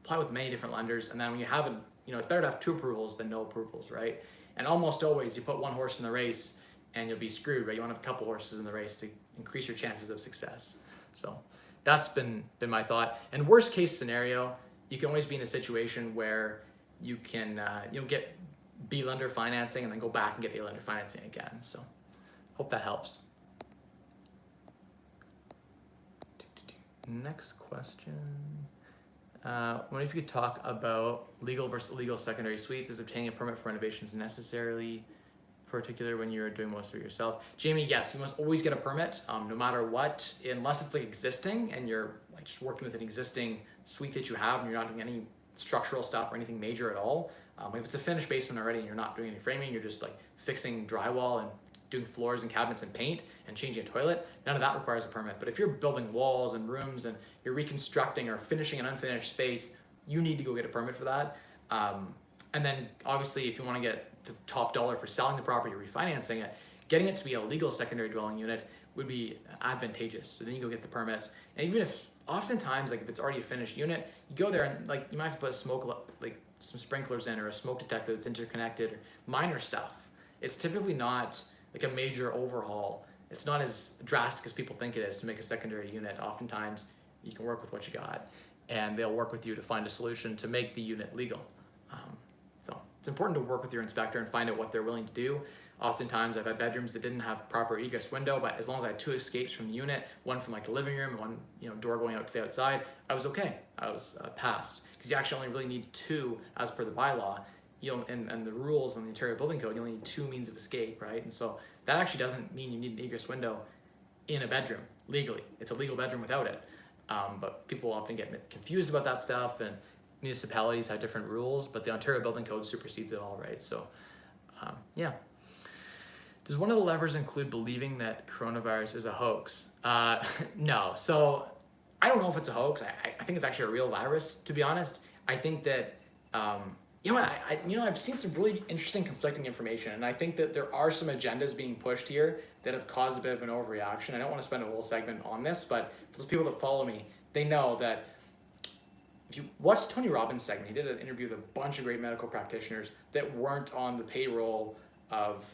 Apply with many different lenders, and then when you have it's better to have 2 approvals than no approvals, right? And almost always you put 1 horse in the race and you'll be screwed, right? You want to have a couple horses in the race to increase your chances of success. So that's been my thought. And worst case scenario, you can always be in a situation where you can get B lender financing and then go back and get A lender financing again. So hope that helps. Next question. What if you could talk about legal versus illegal secondary suites? Is obtaining a permit for renovations necessarily, particular when you're doing most of it yourself? Jamie, yes, you must always get a permit, no matter what, unless it's like existing and you're like just working with an existing suite that you have and you're not doing any structural stuff or anything major at all. If it's a finished basement already and you're not doing any framing, you're just like fixing drywall and doing floors and cabinets and paint and changing a toilet, none of that requires a permit. But if you're building walls and rooms and you're reconstructing or finishing an unfinished space, you need to go get a permit for that. And then obviously if you want to get the top dollar for selling the property or refinancing it, getting it to be a legal secondary dwelling unit would be advantageous. So then you go get the permits. And even if, oftentimes, like if it's already a finished unit, you go there and like you might have to put a smoke, like some sprinklers in or a smoke detector that's interconnected, or minor stuff. It's typically not like a major overhaul. It's not as drastic as people think it is to make a secondary unit. Oftentimes, you can work with what you got, and they'll work with you to find a solution to make the unit legal. So it's important to work with your inspector and find out what they're willing to do. Oftentimes, I've had bedrooms that didn't have proper egress window, but as long as I had 2 escapes from the unit, one from like the living room and one door going out to the outside, I was okay. I was passed, because you actually only really need 2 as per the bylaw. And the rules on the Ontario Building Code, you only need 2 means of escape, right? And so that actually doesn't mean you need an egress window in a bedroom legally. It's a legal bedroom without it. But people often get confused about that stuff, and municipalities have different rules, but the Ontario Building Code supersedes it all, right? So, yeah. Does one of the levers include believing that coronavirus is a hoax? No. So I don't know if it's a hoax. I think it's actually a real virus, to be honest. I think that, I've seen some really interesting conflicting information, and I think that there are some agendas being pushed here that have caused a bit of an overreaction. I don't want to spend a whole segment on this, but for those people that follow me, they know that if you watch Tony Robbins' segment, he did an interview with a bunch of great medical practitioners that weren't on the payroll of,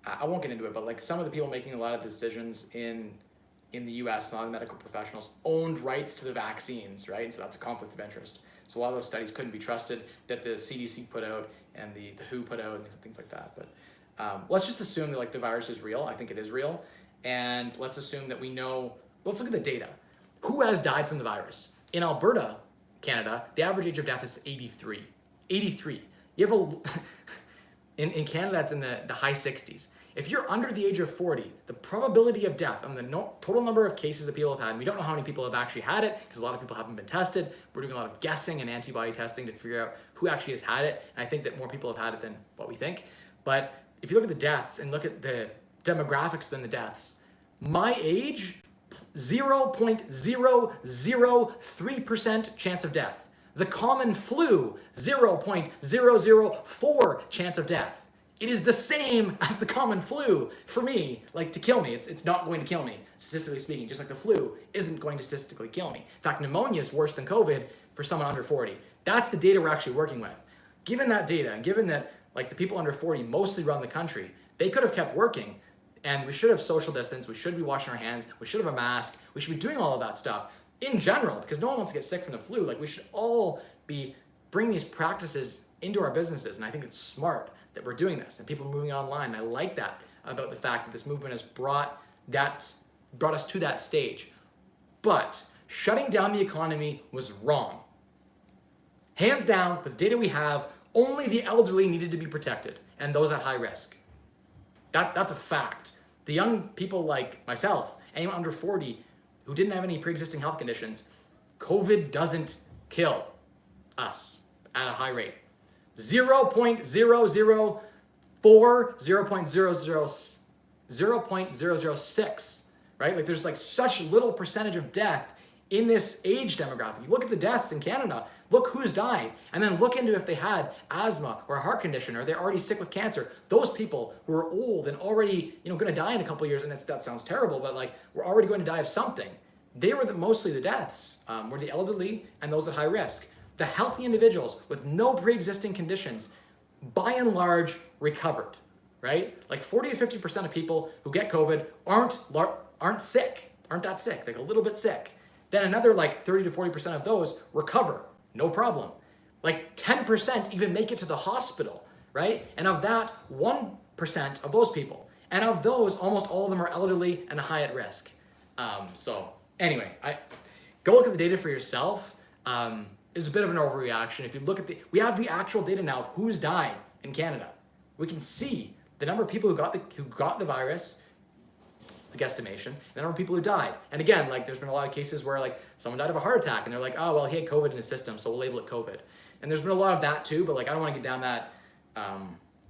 I won't get into it, but like some of the people making a lot of decisions in the US, a lot of medical professionals owned rights to the vaccines, right? So that's a conflict of interest. So a lot of those studies couldn't be trusted that the CDC put out and the WHO put out and things like that. But let's just assume that like the virus is real. I think it is real. And let's assume that we know, let's look at the data. Who has died from the virus? In Alberta, Canada, the average age of death is 83. 83. You have in Canada, it's in the high 60s. If you're under the age of 40, the probability of death on the total number of cases that people have had, and we don't know how many people have actually had it because a lot of people haven't been tested. We're doing a lot of guessing and antibody testing to figure out who actually has had it. And I think that more people have had it than what we think. But if you look at the deaths and look at the demographics within the deaths, my age, 0.003% chance of death. The common flu, 0.004 chance of death. It is the same as the common flu for me, like to kill me. It's not going to kill me, statistically speaking, just like the flu isn't going to statistically kill me. In fact, pneumonia is worse than COVID for someone under 40. That's the data we're actually working with. Given that data, and given that like the people under 40 mostly run the country, they could have kept working, and we should have social distance, we should be washing our hands, we should have a mask, we should be doing all of that stuff in general, because no one wants to get sick from the flu. Like we should all be bringing these practices into our businesses, and I think it's smart that we're doing this and people are moving online. And I like that about the fact that this movement has brought us to that stage. But shutting down the economy was wrong. Hands down, with the data we have, only the elderly needed to be protected and those at high risk. That's a fact. The young people like myself, anyone under 40 who didn't have any pre-existing health conditions, COVID doesn't kill us at a high rate. 0.004, 0.006, right? Like there's like such little percentage of death in this age demographic. You look at the deaths in Canada, look who's died, and then look into if they had asthma or a heart condition or they're already sick with cancer. Those people who are old and already, going to die in a couple of years, and that sounds terrible, but like we're already going to die of something. They were mostly the deaths, were the elderly and those at high risk. The healthy individuals with no pre-existing conditions, by and large, recovered, right? Like 40 to 50% of people who get COVID aren't sick, aren't that sick, like a little bit sick. Then another like 30 to 40% of those recover, no problem. Like 10% even make it to the hospital, right? And of that, 1% of those people. And of those, almost all of them are elderly and high at risk. So anyway, go look at the data for yourself. Is a bit of an overreaction. If you look at we have the actual data now of who's died in Canada. We can see the number of people who got the virus. It's a guesstimation. And the number of people who died. And again, like there's been a lot of cases where like someone died of a heart attack and they're like, oh well, he had COVID in his system, so we'll label it COVID. And there's been a lot of that too, but like I don't want to get down that, I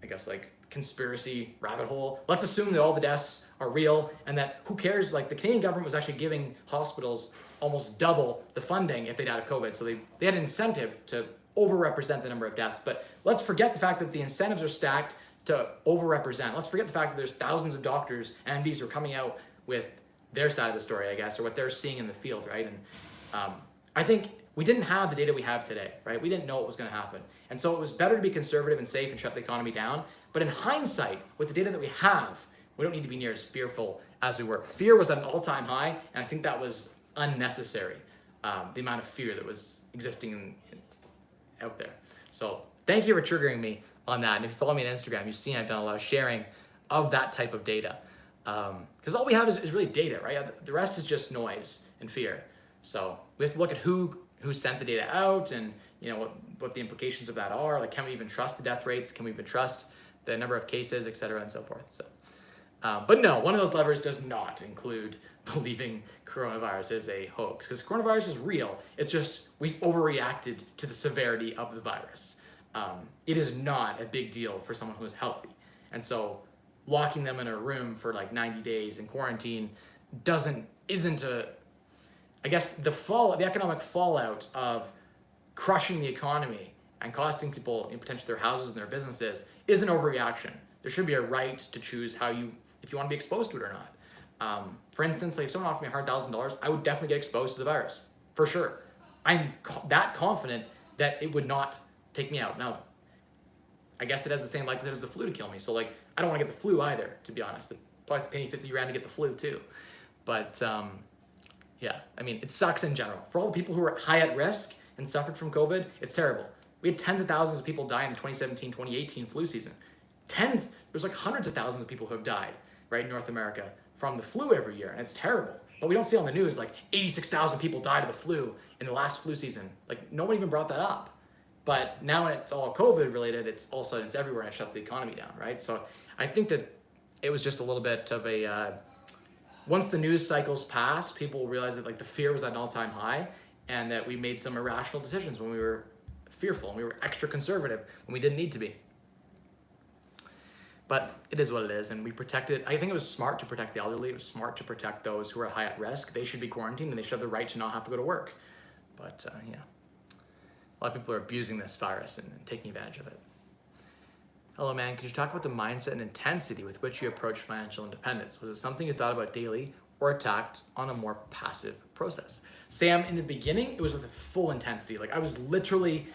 guess like conspiracy rabbit hole. Let's assume that all the deaths are real and that who cares? Like the Canadian government was actually giving hospitals almost double the funding if they died of COVID. So they had an incentive to overrepresent the number of deaths. But let's forget the fact that the incentives are stacked to overrepresent. Let's forget the fact that there's thousands of doctors and MDs who are coming out with their side of the story, I guess, or what they're seeing in the field, right? And I think we didn't have the data we have today, right? We didn't know what was going to happen. And so it was better to be conservative and safe and shut the economy down. But in hindsight, with the data that we have, we don't need to be near as fearful as we were. Fear was at an all-time high, and I think that was unnecessary, the amount of fear that was existing out there. So thank you for triggering me on that. And if you follow me on Instagram, you've seen I've done a lot of sharing of that type of data. Because all we have is really data, right? The rest is just noise and fear. So we have to look at who sent the data out, and what the implications of that are. Like, can we even trust the death rates? Can we even trust the number of cases, et cetera, and so forth? So, but no, one of those levers does not include believing coronavirus is a hoax, because coronavirus is real. It's just we overreacted to the severity of the virus. It is not a big deal for someone who is healthy, and so locking them in a room for like 90 days in quarantine isn't a, I guess the economic fallout of crushing the economy and costing people potentially their houses and their businesses is an overreaction. There should be a right to choose if you want to be exposed to it or not. For instance, like if someone offered me $100,000, I would definitely get exposed to the virus, for sure. I'm that confident that it would not take me out. Now, I guess it has the same likelihood as the flu to kill me. So like, I don't want to get the flu either, to be honest. I'd probably have to pay me 50 grand to get the flu too. But yeah, I mean, it sucks in general. For all the people who are high at risk and suffered from COVID, it's terrible. We had tens of thousands of people die in the 2017, 2018 flu season. There's like hundreds of thousands of people who have died, right, in North America from the flu every year, and it's terrible. But we don't see on the news like 86,000 people died of the flu in the last flu season. Like, nobody even brought that up. But now when it's all COVID related, it's all of a sudden it's everywhere and it shuts the economy down, right? So I think that it was just a little bit of a, once the news cycles pass, people will realize that like the fear was at an all-time high, and that we made some irrational decisions when we were fearful and we were extra conservative when we didn't need to be. But it is what it is, and we protected. I think it was smart to protect the elderly. It was smart to protect those who are high at risk. They should be quarantined, and they should have the right to not have to go to work. But yeah, a lot of people are abusing this virus and taking advantage of it. Hello, man. Could you talk about the mindset and intensity with which you approach financial independence? Was it something you thought about daily or attacked on a more passive process? Sam, in the beginning, it was with a full intensity. Like, I was literally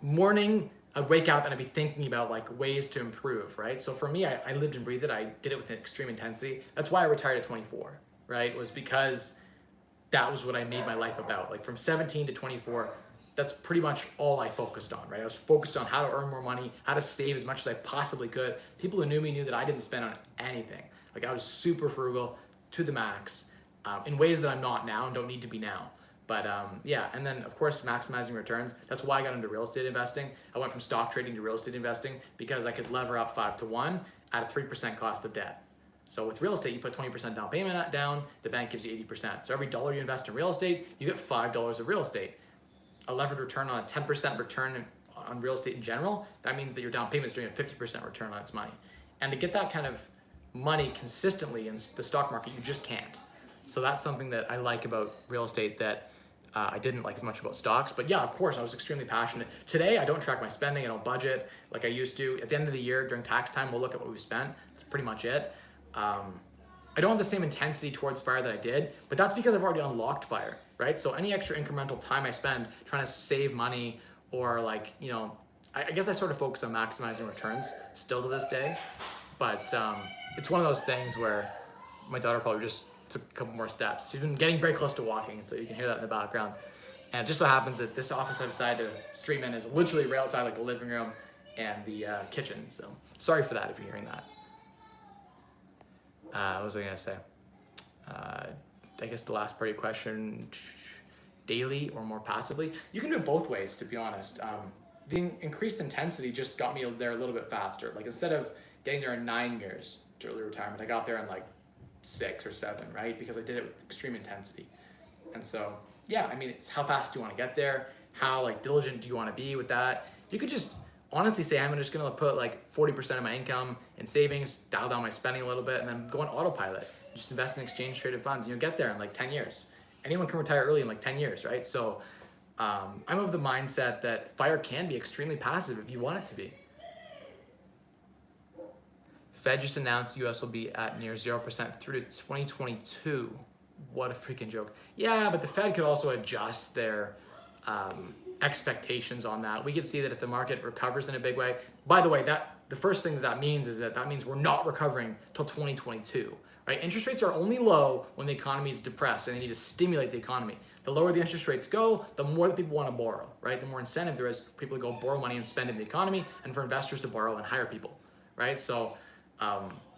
morning, I'd wake up and I'd be thinking about like ways to improve, right? So for me, I lived and breathed it. I did it with an extreme intensity. That's why I retired at 24, right? It was because that was what I made my life about. Like from 17 to 24, that's pretty much all I focused on, right? I was focused on how to earn more money, how to save as much as I possibly could. People who knew me knew that I didn't spend on anything. Like, I was super frugal to the max in ways that I'm not now and don't need to be now. But yeah, and then of course, maximizing returns. That's why I got into real estate investing. I went from stock trading to real estate investing because I could lever up 5 to 1 at a 3% cost of debt. So with real estate, you put 20% down payment down, the bank gives you 80%. So every dollar you invest in real estate, you get $5 of real estate. A levered return on a 10% return on real estate in general, that means that your down payment is doing a 50% return on its money. And to get that kind of money consistently in the stock market, you just can't. So that's something that I like about real estate that I didn't like as much about stocks. But yeah, of course, I was extremely passionate. Today, I don't track my spending. I don't budget like I used to. At the end of the year, during tax time, we'll look at what we spent. That's pretty much it. I don't have the same intensity towards FIRE that I did, but that's because I've already unlocked FIRE, right? So any extra incremental time I spend trying to save money or like, you know, I guess I sort of focus on maximizing returns still to this day. But it's one of those things where my daughter probably just took a couple more steps. She's been getting very close to walking, and so you can hear that in the background. And it just so happens that this office I decided to stream in is literally right outside like the living room and the kitchen. So sorry for that if you're hearing that. What was I gonna say? I guess the last part of your question, daily or more passively? You can do it both ways, to be honest. The increased intensity just got me there a little bit faster. Like, instead of getting there in 9 years to early retirement, I got there in like 6 or 7, right? Because I did it with extreme intensity. And so, yeah, I mean, it's how fast do you want to get there? How like diligent do you want to be with that? You could just honestly say, I'm just going to put like 40% of my income in savings, dial down my spending a little bit, and then go on autopilot. Just invest in exchange traded funds, and you'll get there in like 10 years. Anyone can retire early in like 10 years, right? So I'm of the mindset that FIRE can be extremely passive if you want it to be. Fed just announced US will be at near 0% through to 2022. What a freaking joke. Yeah, but the Fed could also adjust their expectations on that. We could see that if the market recovers in a big way, by the way, that the first thing that means is that means we're not recovering till 2022, right? Interest rates are only low when the economy is depressed and they need to stimulate the economy. The lower the interest rates go, the more that people want to borrow, right? The more incentive there is for people to go borrow money and spend in the economy and for investors to borrow and hire people, right? So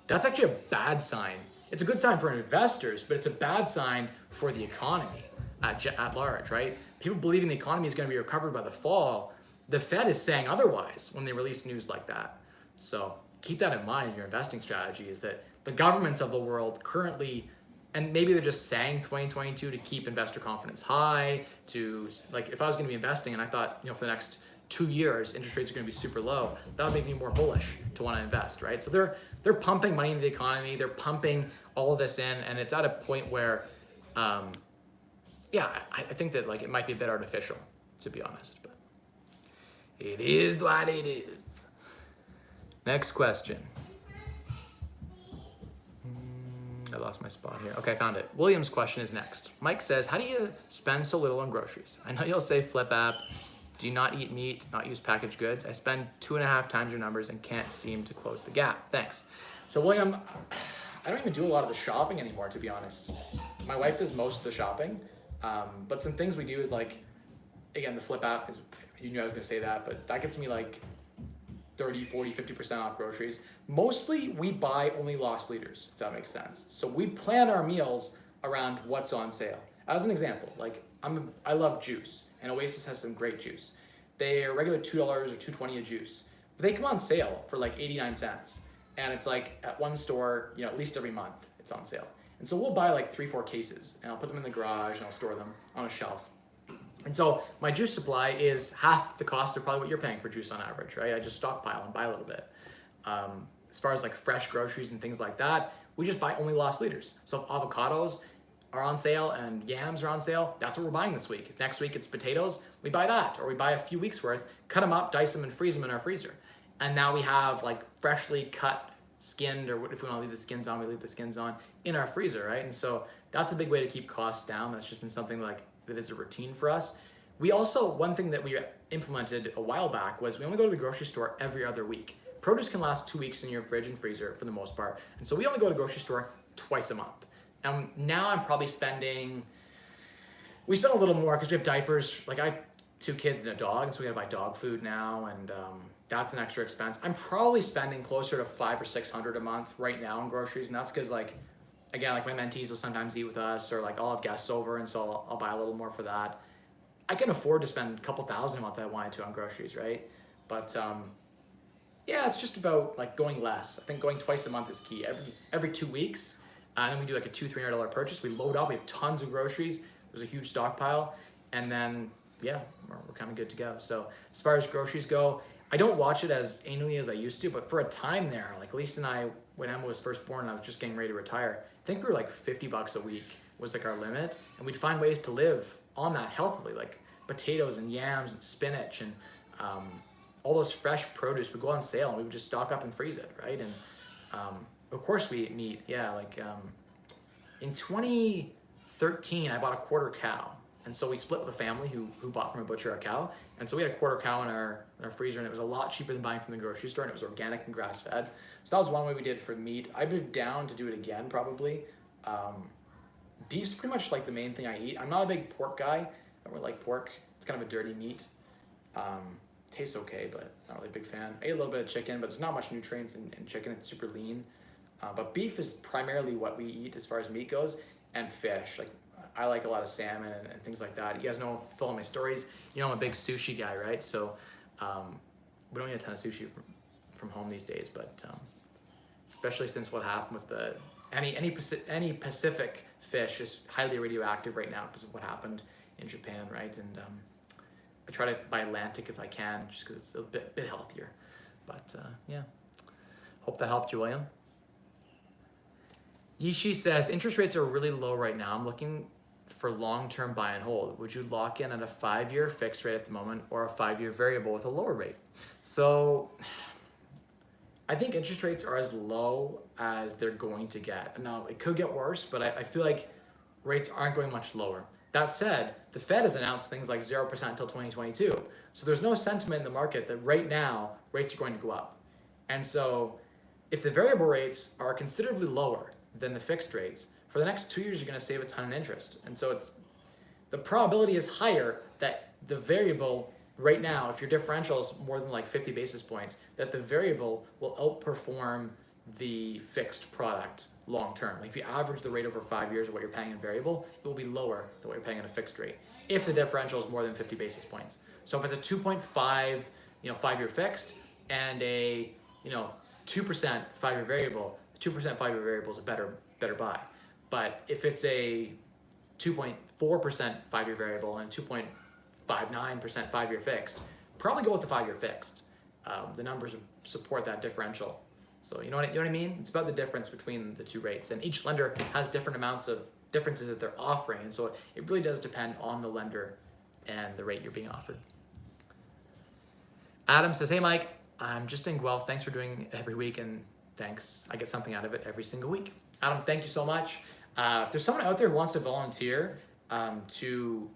that's actually a bad sign. It's a good sign for investors, but it's a bad sign for the economy at large, right? People believing the economy is going to be recovered by the fall. The Fed is saying otherwise when they release news like that. So keep that in mind in your investing strategy, is that the governments of the world currently, and maybe they're just saying 2022 to keep investor confidence high, to, like, if I was going to be investing and I thought, for the next 2 years interest rates are going to be super low, that would make me more bullish to want to invest, right? So they're pumping money into the economy, they're pumping all of this in, and it's at a point where I think that, like, it might be a bit artificial, to be honest, but it is what it is. Next question. I lost my spot here. Okay, I found it. William's question is next. Mike says, how do you spend so little on groceries? I know you'll say Flip app. Do you not eat meat, not use packaged goods? I spend 2.5 times your numbers and can't seem to close the gap. Thanks. So William, I don't even do a lot of the shopping anymore, to be honest. My wife does most of the shopping, but some things we do is, like, again, the Flip app is, you knew I was gonna say that, but that gets me like 30, 40, 50% off groceries. Mostly we buy only lost leaders, if that makes sense. So we plan our meals around what's on sale. As an example, like, I love juice, and Oasis has some great juice. They are regular $2 or $2.20 a juice, but they come on sale for like 89 cents. And it's like at one store, at least every month it's on sale. And so we'll buy like 3-4 cases, and I'll put them in the garage and I'll store them on a shelf. And so my juice supply is half the cost of probably what you're paying for juice on average, right? I just stockpile and buy a little bit. As far as like fresh groceries and things like that, we just buy only lost leaders. So if avocados are on sale and yams are on sale, that's what we're buying this week. If next week it's potatoes, we buy that, or we buy a few weeks worth, cut them up, dice them, and freeze them in our freezer. And now we have like freshly cut, skinned, or if we want to leave the skins on, we leave the skins on in our freezer, right? And so that's a big way to keep costs down. That's just been something like that is a routine for us. We also, one thing that we implemented a while back was we only go to the grocery store every other week. Produce can last 2 weeks in your fridge and freezer for the most part. And so we only go to the grocery store twice a month. And now I'm probably we spend a little more because we have diapers. Like, I have 2 kids and a dog, and so we gotta buy dog food now, and that's an extra expense. I'm probably spending closer to $500 or $600 a month right now on groceries, and that's because, like, again, like, my mentees will sometimes eat with us, or like I'll have guests over, and so I'll buy a little more for that. I can afford to spend a couple thousand a month if I wanted to on groceries, right? But yeah, it's just about like going less. I think going twice a month is key. Every 2 weeks, and then we do like a $200-300 purchase. We load up. We have tons of groceries. There's a huge stockpile, and then yeah, we're kind of good to go. So as far as groceries go, I don't watch it as annually as I used to, but for a time there, like Lisa and I, when Emma was first born and I was just getting ready to retire, I think we were like $50 a week was like our limit, and we'd find ways to live on that healthily, like potatoes and yams and spinach and all those fresh produce would go on sale, and we would just stock up and freeze it, right? And of course we eat meat. Yeah, like in 2013, I bought a quarter cow. And so we split with a family who bought from a butcher a cow. And so we had a quarter cow in our freezer, and it was a lot cheaper than buying from the grocery store, and it was organic and grass-fed. So that was one way we did for meat. I'd be down to do it again, probably. Beef's pretty much like the main thing I eat. I'm not a big pork guy. I don't really like pork. It's kind of a dirty meat. Tastes okay, but not really a big fan. I ate a little bit of chicken, but there's not much nutrients in chicken. It's super lean. But beef is primarily what we eat as far as meat goes, and fish. Like, I like a lot of salmon and things like that. You guys know, follow my stories. You know, I'm a big sushi guy, right? So we don't eat a ton of sushi from home these days, but especially since what happened with the any Pacific fish is highly radioactive right now because of what happened in Japan, right? And I try to buy Atlantic if I can, just because it's a bit healthier. But yeah, hope that helped you, William. Yishi says, interest rates are really low right now. I'm looking for long-term buy and hold. Would you lock in at a 5-year fixed rate at the moment, or a 5-year variable with a lower rate? So I think interest rates are as low as they're going to get. Now, it could get worse, but I feel like rates aren't going much lower. That said, the Fed has announced things like 0% until 2022. So there's no sentiment in the market that right now rates are going to go up. And so if the variable rates are considerably lower than the fixed rates, for the next 2 years, you're going to save a ton in interest. And so the probability is higher that the variable right now, if your differential is more than like 50 basis points, that the variable will outperform the fixed product long term. Like if you average the rate over 5 years of what you're paying in variable, it will be lower than what you're paying in a fixed rate if the differential is more than 50 basis points. So if it's a 2.5, 5-year fixed and a 2% 5-year variable, the 2% 5-year variable is a better buy. But if it's a 2.4% 5-year variable and 2.59% 5-year fixed, probably go with the 5-year fixed. The numbers support that differential. So you know what I mean? It's about the difference between the two rates, and each lender has different amounts of differences that they're offering, and so it really does depend on the lender and the rate you're being offered. Adam says, hey Mike, I'm just in Guelph. Thanks for doing it every week, and thanks. I get something out of it every single week. Adam, thank you so much. If there's someone out there who wants to volunteer to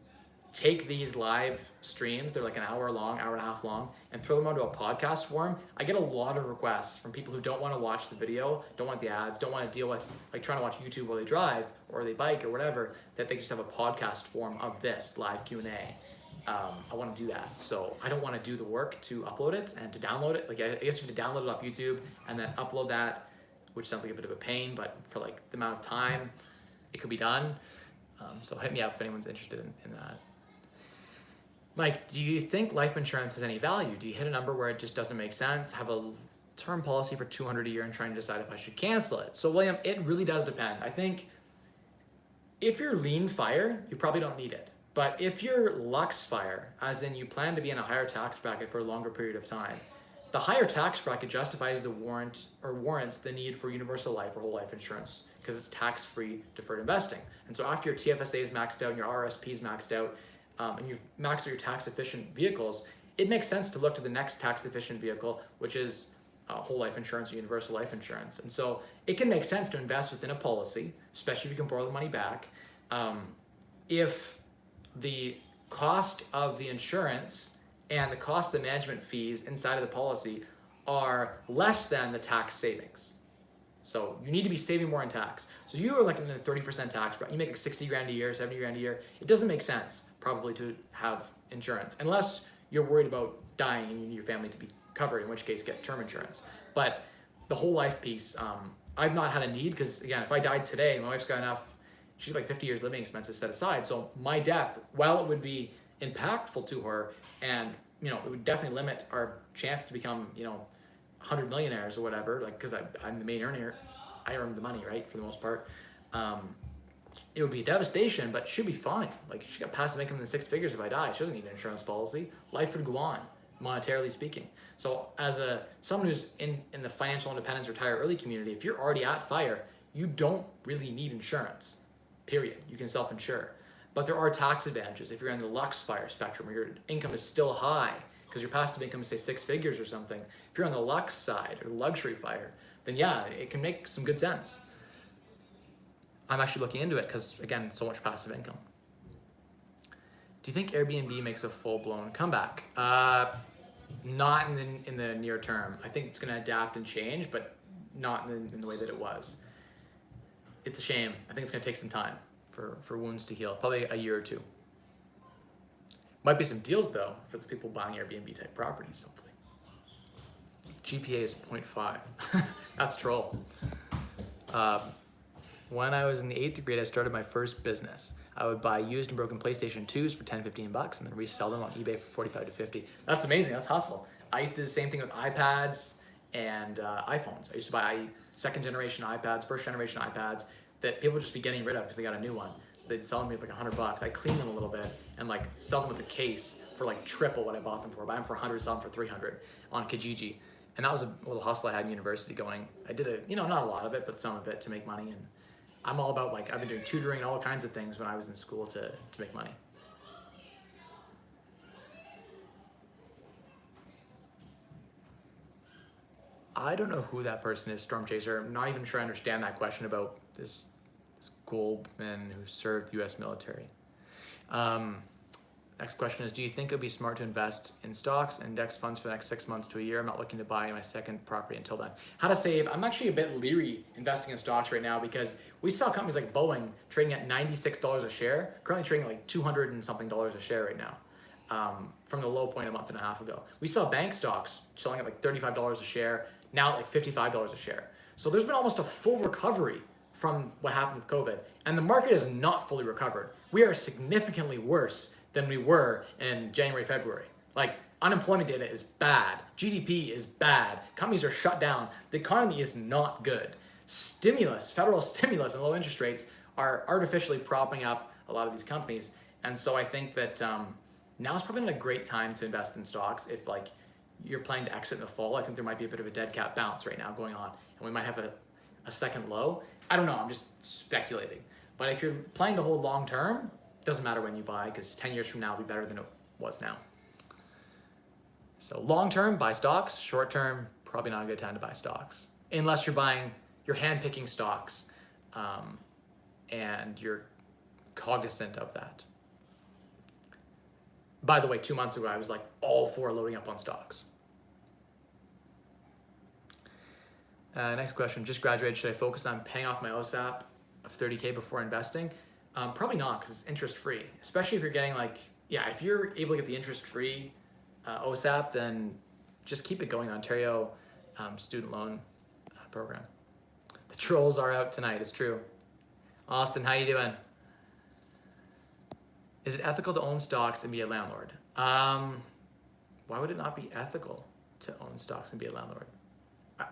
take these live streams, they're like an hour long, hour and a half long, and throw them onto a podcast form, I get a lot of requests from people who don't want to watch the video, don't want the ads, don't want to deal with like trying to watch YouTube while they drive or they bike or whatever, that they just have a podcast form of this live Q&A. I want to do that. So I don't want to do the work to upload it and to download it. Like I guess you have to download it off YouTube and then upload that, which sounds like a bit of a pain, but for like the amount of time it could be done. So hit me up if anyone's interested in that. Mike, do you think life insurance has any value? Do you hit a number where it just doesn't make sense? Have a term policy for $200 a year and trying to decide if I should cancel it? So William, it really does depend. I think if you're lean fire, you probably don't need it. But if you're Lux fire, as in you plan to be in a higher tax bracket for a longer period of time, the higher tax bracket justifies the warrants the need for universal life or whole life insurance because it's tax-free deferred investing. And so after your TFSA is maxed out and your RRSP is maxed out, and you've maxed out your tax-efficient vehicles, it makes sense to look to the next tax-efficient vehicle, which is whole life insurance or universal life insurance. And so it can make sense to invest within a policy, especially if you can borrow the money back. If the cost of the insurance and the cost of the management fees inside of the policy are less than the tax savings. So you need to be saving more in tax. So you are like in a 30% tax bracket, you make like 60 grand a year, 70 grand a year. It doesn't make sense probably to have insurance unless you're worried about dying and you need your family to be covered, in which case get term insurance. But the whole life piece, I've not had a need because again, if I died today, my wife's got enough, she's like 50 years living expenses set aside. So my death, while it would be impactful to her and it would definitely limit our chance to become 100 millionaires or whatever, like because I'm the main earner, I earn the money, right, for the most part. It would be a devastation, but she'll be fine. Like she got passive income in the 6 figures if I die. She doesn't need an insurance policy. Life would go on, monetarily speaking. So as someone who's in the financial independence retire early community, if you're already at FIRE, you don't really need insurance, period. You can self-insure. But there are tax advantages if you're in the Lux FIRE spectrum where your income is still high because your passive income is say 6 figures or something. If you're on the Lux side or luxury FIRE, then yeah, it can make some good sense. I'm actually looking into it because again, so much passive income. Do you think Airbnb makes a full-blown comeback? Not in the near term. I think it's going to adapt and change, but not in the way that it was. It's a shame. I think it's going to take some time for wounds to heal, probably a year or two. Might be some deals though for the people buying Airbnb type properties, hopefully. GPA is 0.5. That's troll. When I was in the 8th grade, I started my first business. I would buy used and broken PlayStation 2s for 10, 15 bucks and then resell them on eBay for 45 to 50. That's amazing, that's hustle. I used to do the same thing with iPads and iPhones. I used to buy 2nd generation iPads, 1st generation iPads that people would just be getting rid of because they got a new one. So they'd sell them for like 100 bucks. I'd clean them a little bit and like sell them with a case for like triple what I bought them for. Buy them for 100, sell them for 300 on Kijiji. And that was a little hustle I had in university going. I did not a lot of it, but some of it to make money. And I'm all about like, I've been doing tutoring and all kinds of things when I was in school to make money. I don't know who that person is, Storm Chaser. I'm not even sure I understand that question about this Goldman who served the U.S. military. Next question is, do you think it would be smart to invest in stocks and index funds for the next 6 months to a year? I'm not looking to buy my second property until then. How to save? I'm actually a bit leery investing in stocks right now because we saw companies like Boeing trading at $96 a share, currently trading at like $200 and something a share right now, from the low point a month and a half ago. We saw bank stocks selling at like $35 a share, now at like $55 a share. So there's been almost a full recovery from what happened with COVID, and the market is not fully recovered. We are significantly worse than we were in January, February. Like, unemployment data is bad. GDP is bad. Companies are shut down. The economy is not good. Stimulus, federal stimulus and low interest rates are artificially propping up a lot of these companies. And so I think that now is probably not a great time to invest in stocks. If like you're planning to exit in the fall, I think there might be a bit of a dead cat bounce right now going on. And we might have a second low. I don't know, I'm just speculating. But if you're planning to hold long term, doesn't matter when you buy, because 10 years from now will be better than it was now. So long term, buy stocks. Short term, probably not a good time to buy stocks. Unless you're hand-picking stocks and you're cognizant of that. By the way, 2 months ago, I was like all for loading up on stocks. Next question, just graduated. Should I focus on paying off my OSAP of $30K before investing? Probably not, because it's interest-free, especially if you're getting like, if you're able to get the interest-free OSAP, then just keep it going. The Ontario student loan program. The trolls are out tonight, it's true. Austin, how you doing? Is it ethical to own stocks and be a landlord? Why would it not be ethical to own stocks and be a landlord?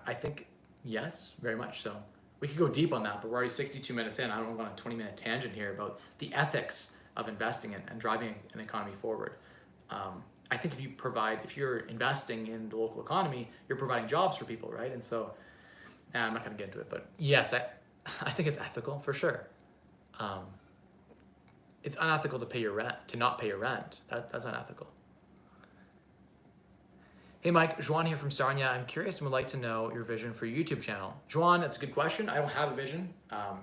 I think yes, very much so. We could go deep on that, but we're already 62 minutes in. I don't want a 20-minute tangent here about the ethics of investing and driving an economy forward. I think if you're investing in the local economy, you're providing jobs for people, right? And so, I'm not gonna get into it, but yes, I think it's ethical for sure. It's unethical to not pay your rent. That's unethical. Hey Mike, Juan here from Sarnia. I'm curious and would like to know your vision for your YouTube channel. Juan, that's a good question. I don't have a vision.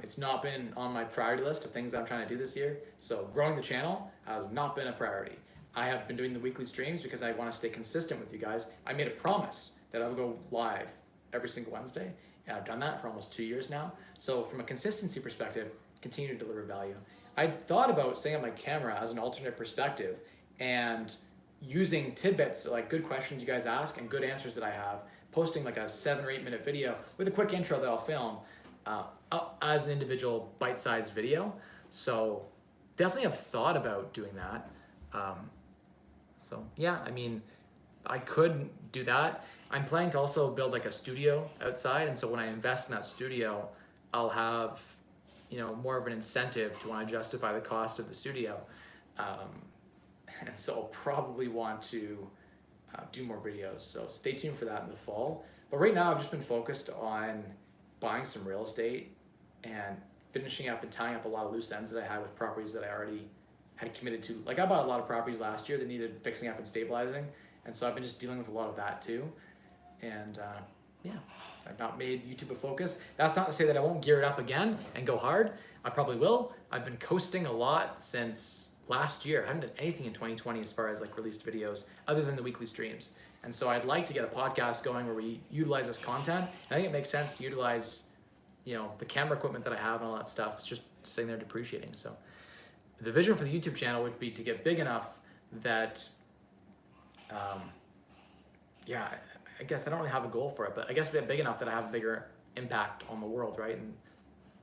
It's not been on my priority list of things that I'm trying to do this year. So growing the channel has not been a priority. I have been doing the weekly streams because I want to stay consistent with you guys. I made a promise that I would go live every single Wednesday, and I've done that for almost 2 years now. So from a consistency perspective, continue to deliver value. I thought about setting up my camera as an alternate perspective and using tidbits, like good questions you guys ask and good answers that I have, posting like a 7 or 8 minute video with a quick intro that I'll film as an individual bite-sized video. So definitely have thought about doing that. So yeah, I mean, I could do that. I'm planning to also build like a studio outside, and so when I invest in that studio, I'll have, more of an incentive to want to justify the cost of the studio. And so I'll probably want to do more videos. So stay tuned for that in the fall. But right now I've just been focused on buying some real estate and finishing up and tying up a lot of loose ends that I had with properties that I already had committed to. Like I bought a lot of properties last year that needed fixing up and stabilizing. And so I've been just dealing with a lot of that too. And I've not made YouTube a focus. That's not to say that I won't gear it up again and go hard. I probably will. I've been coasting a lot since last year. I haven't done anything in 2020 as far as like released videos other than the weekly streams. And so I'd like to get a podcast going where we utilize this content. I think it makes sense to utilize, the camera equipment that I have and all that stuff. It's just sitting there depreciating. So the vision for the YouTube channel would be to get big enough that, I guess I don't really have a goal for it, but I guess get big enough that I have a bigger impact on the world, right? And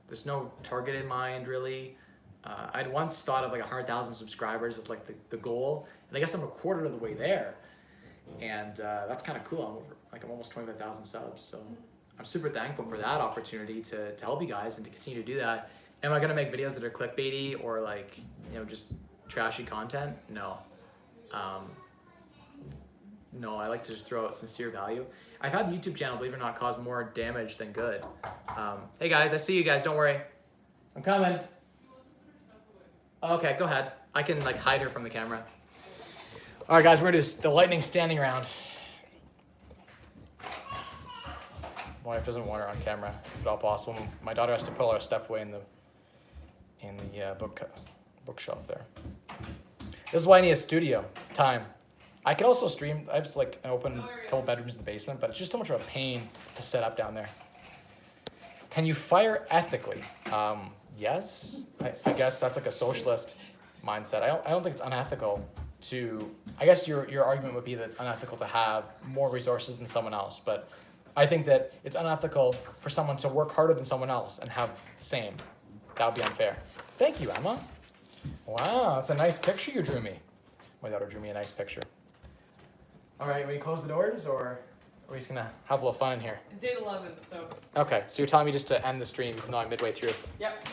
there's no target in mind really. I'd once thought of like 100,000 subscribers as like the goal, and I guess I'm a quarter of the way there, and that's kind of cool. I'm almost 25,000 subs, so I'm super thankful for that opportunity to help you guys and to continue to do that. Am I gonna make videos that are clickbaity or like just trashy content? No. No, I like to just throw out sincere value. I've had the YouTube channel, believe it or not, cause more damage than good. Hey guys, I see you guys, don't worry. I'm coming. Okay, go ahead. I can like hide her from the camera. All right guys, we're gonna do the lightning standing round. My wife doesn't want her on camera, if at all possible. My daughter has to put all her stuff away in the bookshelf there. This is why I need a studio. It's time. I could also stream. I have just like an open couple bedrooms in the basement, but it's just so much of a pain to set up down there. Can you fire ethically? Yes. I guess that's like a socialist mindset. I don't think it's unethical to. I guess your argument would be that it's unethical to have more resources than someone else, but I think that it's unethical for someone to work harder than someone else and have the same. That would be unfair. Thank you, Emma. Wow, that's a nice picture you drew me. My daughter drew me a nice picture. All right, will you close the doors, or are we just gonna have a little fun in here? It's 8:11, so. Okay, so you're telling me just to end the stream even though I'm midway through? Yep.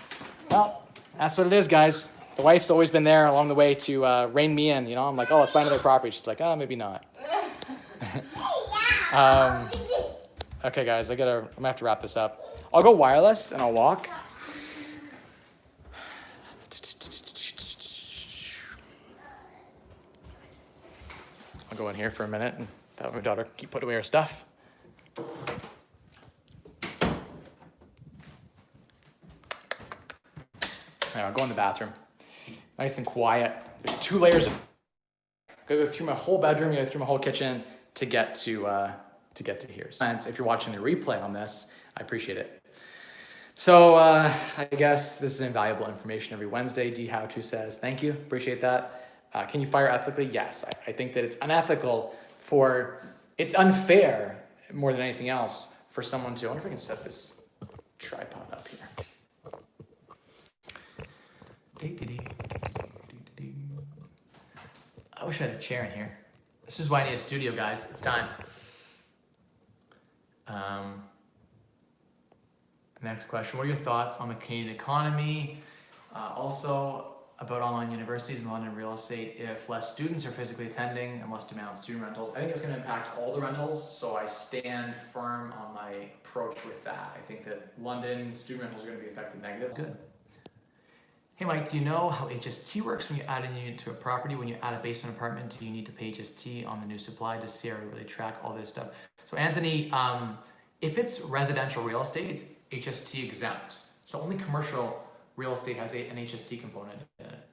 Well, that's what it is, guys. The wife's always been there along the way to rein me in. You know, I'm like, oh, let's buy another property. She's like, oh, maybe not. Okay, guys, I'm gonna have to wrap this up. I'll go wireless and I'll walk. I'll go in here for a minute and have my daughter keep putting away her stuff. Anyway, I'll go in the bathroom. Nice and quiet. There's 2 layers of. Gotta go through my whole bedroom, go through my whole kitchen to get to here. So if you're watching the replay on this, I appreciate it. So I guess this is invaluable information every Wednesday. D How To says, thank you, appreciate that. Can you fire ethically? Yes, I think that it's unethical it's unfair more than anything else for someone to, I wonder if I can set this tripod up here. I wish I had a chair in here. This is why I need a studio, guys. It's time. Next question. What are your thoughts on the Canadian economy? Also, about online universities and London real estate. If less students are physically attending and less demand on student rentals, I think it's going to impact all the rentals. So I stand firm on my approach with that. I think that London student rentals are going to be affected negatively. Good. Hey Mike, do you know how HST works when you add a unit to a property? When you add a basement apartment, do you need to pay HST on the new supply? Does CRA really track all this stuff? So Anthony, if it's residential real estate, it's HST exempt. So only commercial real estate has an HST component in it.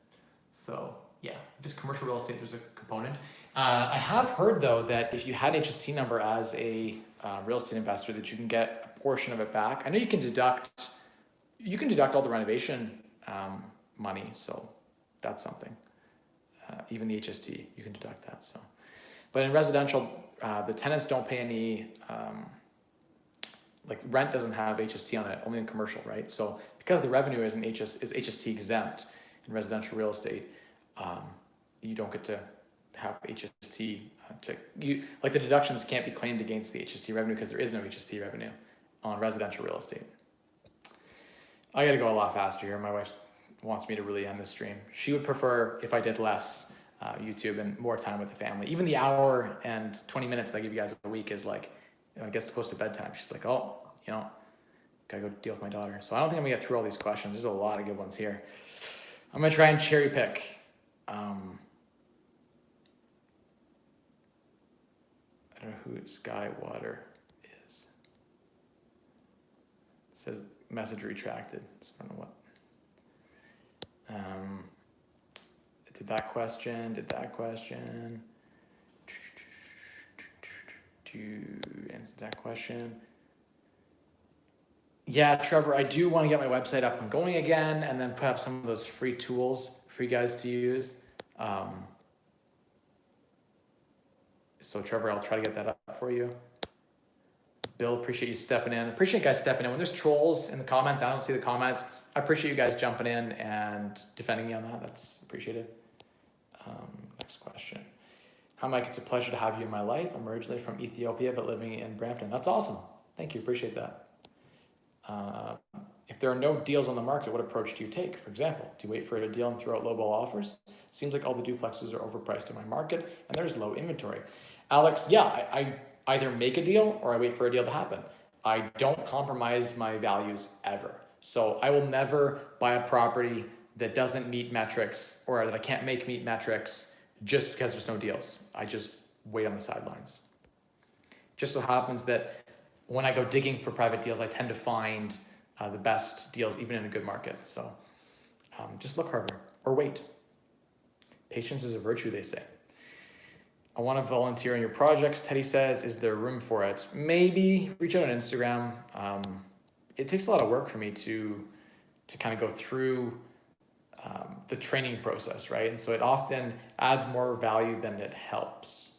So yeah, if it's commercial real estate, there's a component. I have heard though that if you had an HST number as a real estate investor, that you can get a portion of it back. I know you can deduct all the renovation money, so that's something. Even the HST, you can deduct that. So, but in residential, the tenants don't pay any. Like rent doesn't have HST on it, only in commercial, right? So because the revenue is HST exempt in residential real estate, you don't get to have HST. Like the deductions can't be claimed against the HST revenue because there is no HST revenue on residential real estate. I got to go a lot faster here. My wife wants me to really end the stream. She would prefer if I did less YouTube and more time with the family. Even the hour and 20 minutes that I give you guys a week is like, it gets close to bedtime. She's like, oh, gotta go deal with my daughter. So I don't think I'm gonna get through all these questions. There's a lot of good ones here. I'm gonna try and cherry pick. I don't know who Skywater is. It says message retracted. So I don't know what. Did that question. To answer that question. Yeah, Trevor, I do want to get my website up and going again and then put up some of those free tools for you guys to use. So Trevor, I'll try to get that up for you. Bill, appreciate you stepping in. Appreciate you guys stepping in. When there's trolls in the comments, I don't see the comments. I appreciate you guys jumping in and defending me on that. That's appreciated. Next question. Hi, Mike. It's a pleasure to have you in my life. I'm originally from Ethiopia, but living in Brampton. That's awesome. Thank you. Appreciate that. If there are no deals on the market, what approach do you take? For example, do you wait for a deal and throw out lowball offers? Seems like all the duplexes are overpriced in my market and there's low inventory. Alex, yeah, I either make a deal or I wait for a deal to happen. I don't compromise my values ever. So I will never buy a property that doesn't meet metrics or that I can't make meet metrics just because there's no deals. I just wait on the sidelines. Just so happens that when I go digging for private deals, I tend to find the best deals even in a good market. So just look harder or wait. Patience is a virtue, they say. I want to volunteer on your projects, Teddy says. Is there room for it? Maybe. Reach out on Instagram. It takes a lot of work for me to kind of go through the training process, right? And so it often adds more value than it helps.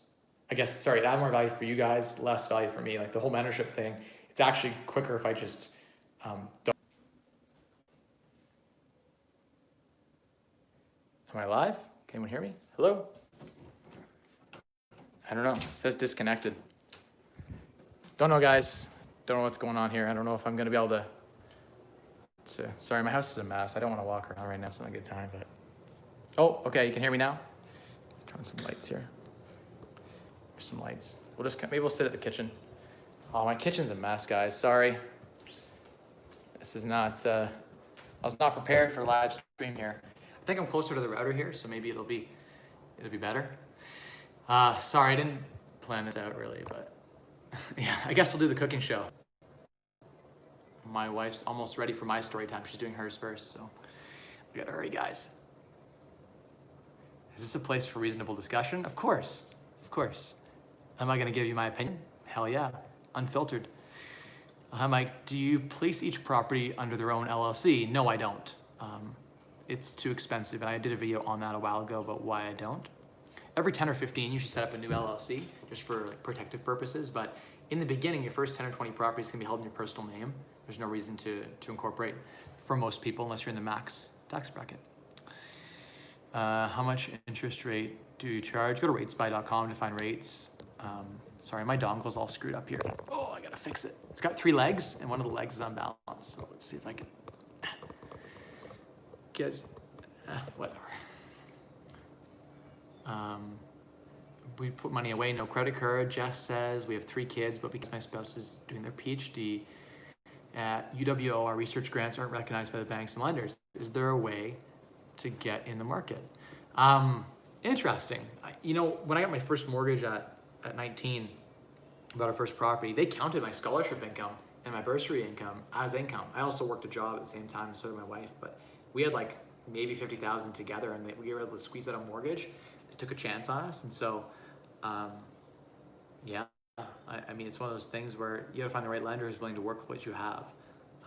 I guess, sorry, it adds more value for you guys, less value for me. Like the whole mentorship thing, it's actually quicker if I just don't. Am I live? Can anyone hear me? Hello? I don't know. It says disconnected. Don't know, guys. Don't know what's going on here. I don't know if I'm going to be able to. Sorry, my house is a mess. I don't want to walk around right now. It's not a good time, but. Oh, okay. You can hear me now? Turn on some lights here. There's some lights. Maybe we'll sit at the kitchen. Oh, my kitchen's a mess, guys. Sorry. This is not. I was not prepared for live stream here. I think I'm closer to the router here, so maybe it'll be better. Sorry, I didn't plan this out really, but yeah, I guess we'll do the cooking show. My wife's almost ready for my story time. She's doing hers first, so we gotta hurry, guys. Is this a place for reasonable discussion? Of course, of course. Am I gonna give you my opinion? Hell yeah, unfiltered. Hi, Mike. Do you place each property under their own LLC? No, I don't. It's too expensive, and I did a video on that a while ago about why I don't. Every 10 or 15, you should set up a new LLC just for like protective purposes. But in the beginning, your first 10 or 20 properties can be held in your personal name. There's no reason to incorporate for most people unless you're in the max tax bracket. How much interest rate do you charge? Go to ratespy.com to find rates. Sorry, my dongle's all screwed up here. Oh, I gotta fix it. It's got 3 legs and one of the legs is unbalanced. So let's see if I can. Guys, whatever. We put money away, no credit card. Jess says we have 3 kids, but because my spouse is doing their PhD at UWO, our research grants aren't recognized by the banks and lenders. Is there a way to get in the market? Interesting. You know, when I got my first mortgage at 19, about our first property, they counted my scholarship income and my bursary income as income. I also worked a job at the same time, so did my wife, but we had like maybe 50,000 together, and we were able to squeeze out a mortgage. They took a chance on us, and so, yeah. I mean, it's one of those things where you gotta find the right lender who's willing to work with what you have.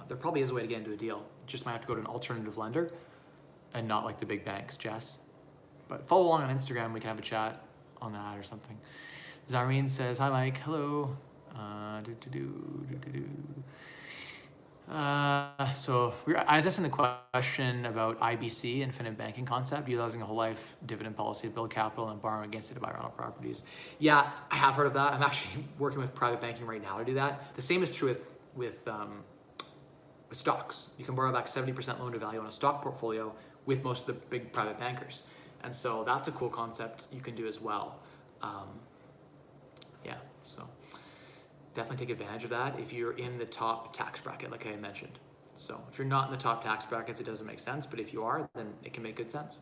There probably is a way to get into a deal. You just might have to go to an alternative lender, and not like the big banks, Jess. But follow along on Instagram. We can have a chat on that or something. Zareen says, hi, Mike. Hello. So I was asking the question about IBC, infinite banking concept, utilizing a whole life dividend policy to build capital and borrow against it to buy rental properties. Yeah, I have heard of that. I'm actually working with private banking right now to do that. The same is true with stocks. You can borrow back 70% loan to value on a stock portfolio with most of the big private bankers. And so that's a cool concept you can do as well. Yeah, so definitely take advantage of that if you're in the top tax bracket, like I mentioned. So if you're not in the top tax brackets, it doesn't make sense. But if you are, then it can make good sense.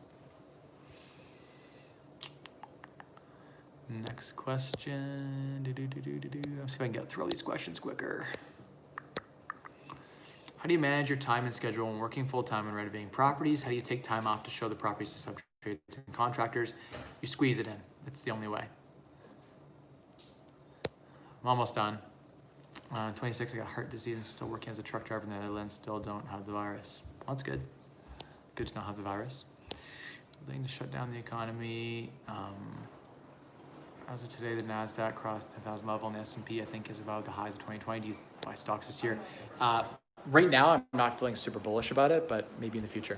Next question. Let's see if I can get through all these questions quicker. How do you manage your time and schedule when working full-time and renovating properties? How do you take time off to show the properties to subtrades and contractors? You squeeze it in. It's the only way. I'm almost done. 26, I got heart disease. I'm still working as a truck driver in the Netherlands. Still don't have the virus. Well, that's good. Good to not have the virus. Looking to shut down the economy. As of today, the NASDAQ crossed the 10,000 level, and the S&P, I think, is about the highs of 2020. Do you buy stocks this year? Right now, I'm not feeling super bullish about it, but maybe in the future.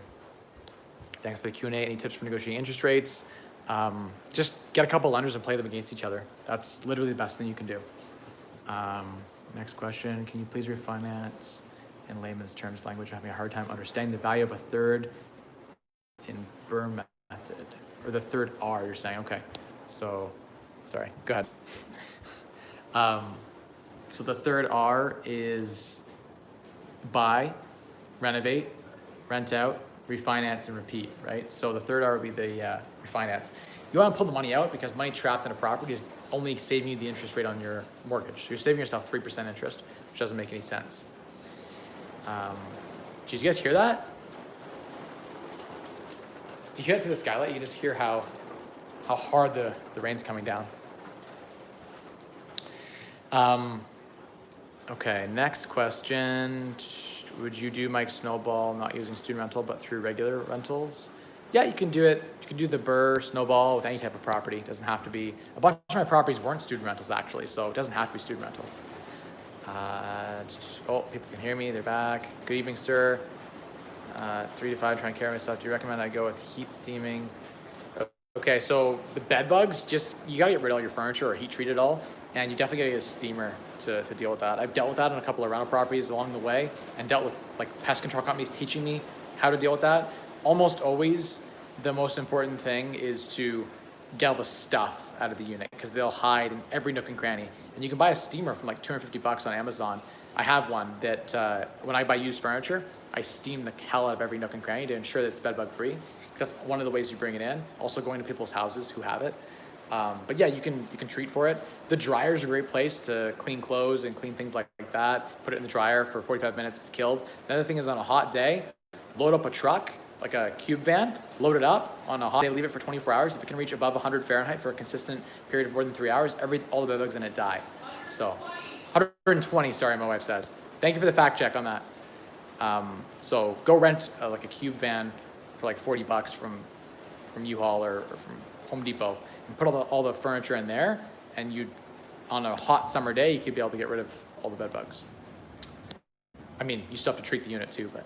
Thanks for the Q&A. Any tips for negotiating interest rates? Just get a couple lenders and play them against each other. That's literally the best thing you can do. Next question, can you please refinance in layman's terms language? I'm having a hard time understanding the value of a third in Burr method, or the third R you're saying, okay. So, sorry, go ahead. So the third R is buy, renovate, rent out, refinance, and repeat, right? So the third R would be the refinance. You want to pull the money out because money trapped in a property only saving you the interest rate on your mortgage. So you're saving yourself 3% interest, which doesn't make any sense. Did you guys hear that? Do you hear it through the skylight? You can just hear how hard the rain's coming down. Okay, next question. Would you do Mike Snowball not using student rental but through regular rentals? Yeah, you can do it. You can do the Burr Snowball with any type of property. It doesn't have to be. A bunch of my properties weren't student rentals actually, so it doesn't have to be student rental. Oh, people can hear me. They're back. Good evening, sir. 3 to 5, trying to carry myself. Do you recommend I go with heat steaming? Okay, so the bed bugs, you gotta get rid of all your furniture or heat treat it all, and you definitely gotta get a steamer to deal with that. I've dealt with that on a couple of rental properties along the way, and dealt with like pest control companies teaching me how to deal with that. Almost always, the most important thing is to get all the stuff out of the unit, because they'll hide in every nook and cranny. And you can buy a steamer from like $250 on Amazon. I have one that when I buy used furniture, I steam the hell out of every nook and cranny to ensure that it's bed bug free. That's one of the ways you bring it in. Also going to people's houses who have it. But yeah, you can treat for it. The dryer is a great place to clean clothes and clean things like that. Put it in the dryer for 45 minutes, it's killed. Another thing is on a hot day, load up a truck, like a cube van, load it up on a hot day, leave it for 24 hours. If it can reach above 100 Fahrenheit for a consistent period of more than 3 hours, all the bed bugs in it die. So 120, sorry, my wife says. Thank you for the fact check on that. So go rent like a cube van for like $40 from U-Haul or from Home Depot, and put all the furniture in there, and on a hot summer day, you could be able to get rid of all the bed bugs. I mean, you still have to treat the unit too, but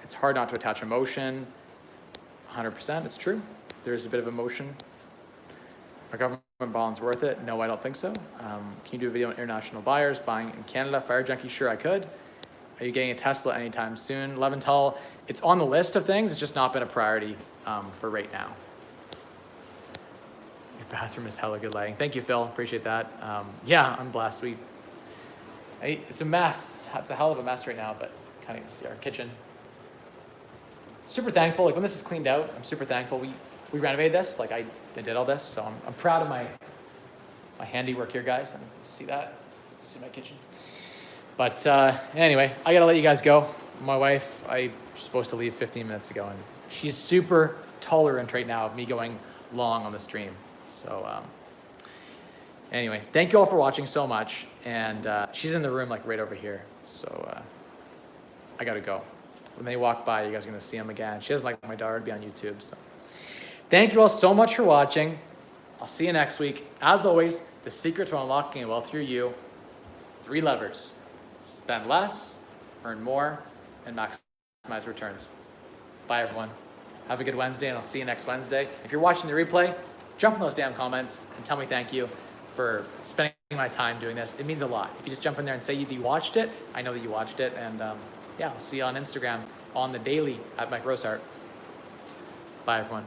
it's hard not to attach emotion. 100%, it's true. There's a bit of emotion. Are government bonds worth it? No, I don't think so. Can you do a video on international buyers buying in Canada? Fire Junkie, sure I could. Are you getting a Tesla anytime soon? Leventhal, it's on the list of things. It's just not been a priority for right now. Your bathroom is hella good lighting. Thank you, Phil. Appreciate that. Yeah, I'm blessed. It's a mess. It's a hell of a mess right now, but kind of see our kitchen. Super thankful. Like when this is cleaned out, I'm super thankful. We renovated this. Like I did all this, so I'm proud of my handiwork here, guys. And see that? See my kitchen. But anyway, I gotta let you guys go. My wife, I'm supposed to leave 15 minutes ago, and she's super tolerant right now of me going long on the stream. So anyway, thank you all for watching so much. And she's in the room like right over here. So I gotta go. When they walk by, you guys are gonna see them again. She doesn't like my daughter to be on YouTube. So thank you all so much for watching. I'll see you next week. As always, the secret to unlocking a wealthier you, 3 levers. Spend less, earn more, and maximize returns. Bye, everyone. Have a good Wednesday, and I'll see you next Wednesday. If you're watching the replay, jump in those damn comments and tell me thank you for spending my time doing this. It means a lot. If you just jump in there and say you watched it, I know that you watched it. And yeah, I'll see you on Instagram on the daily at Mike Rosehart. Bye, everyone.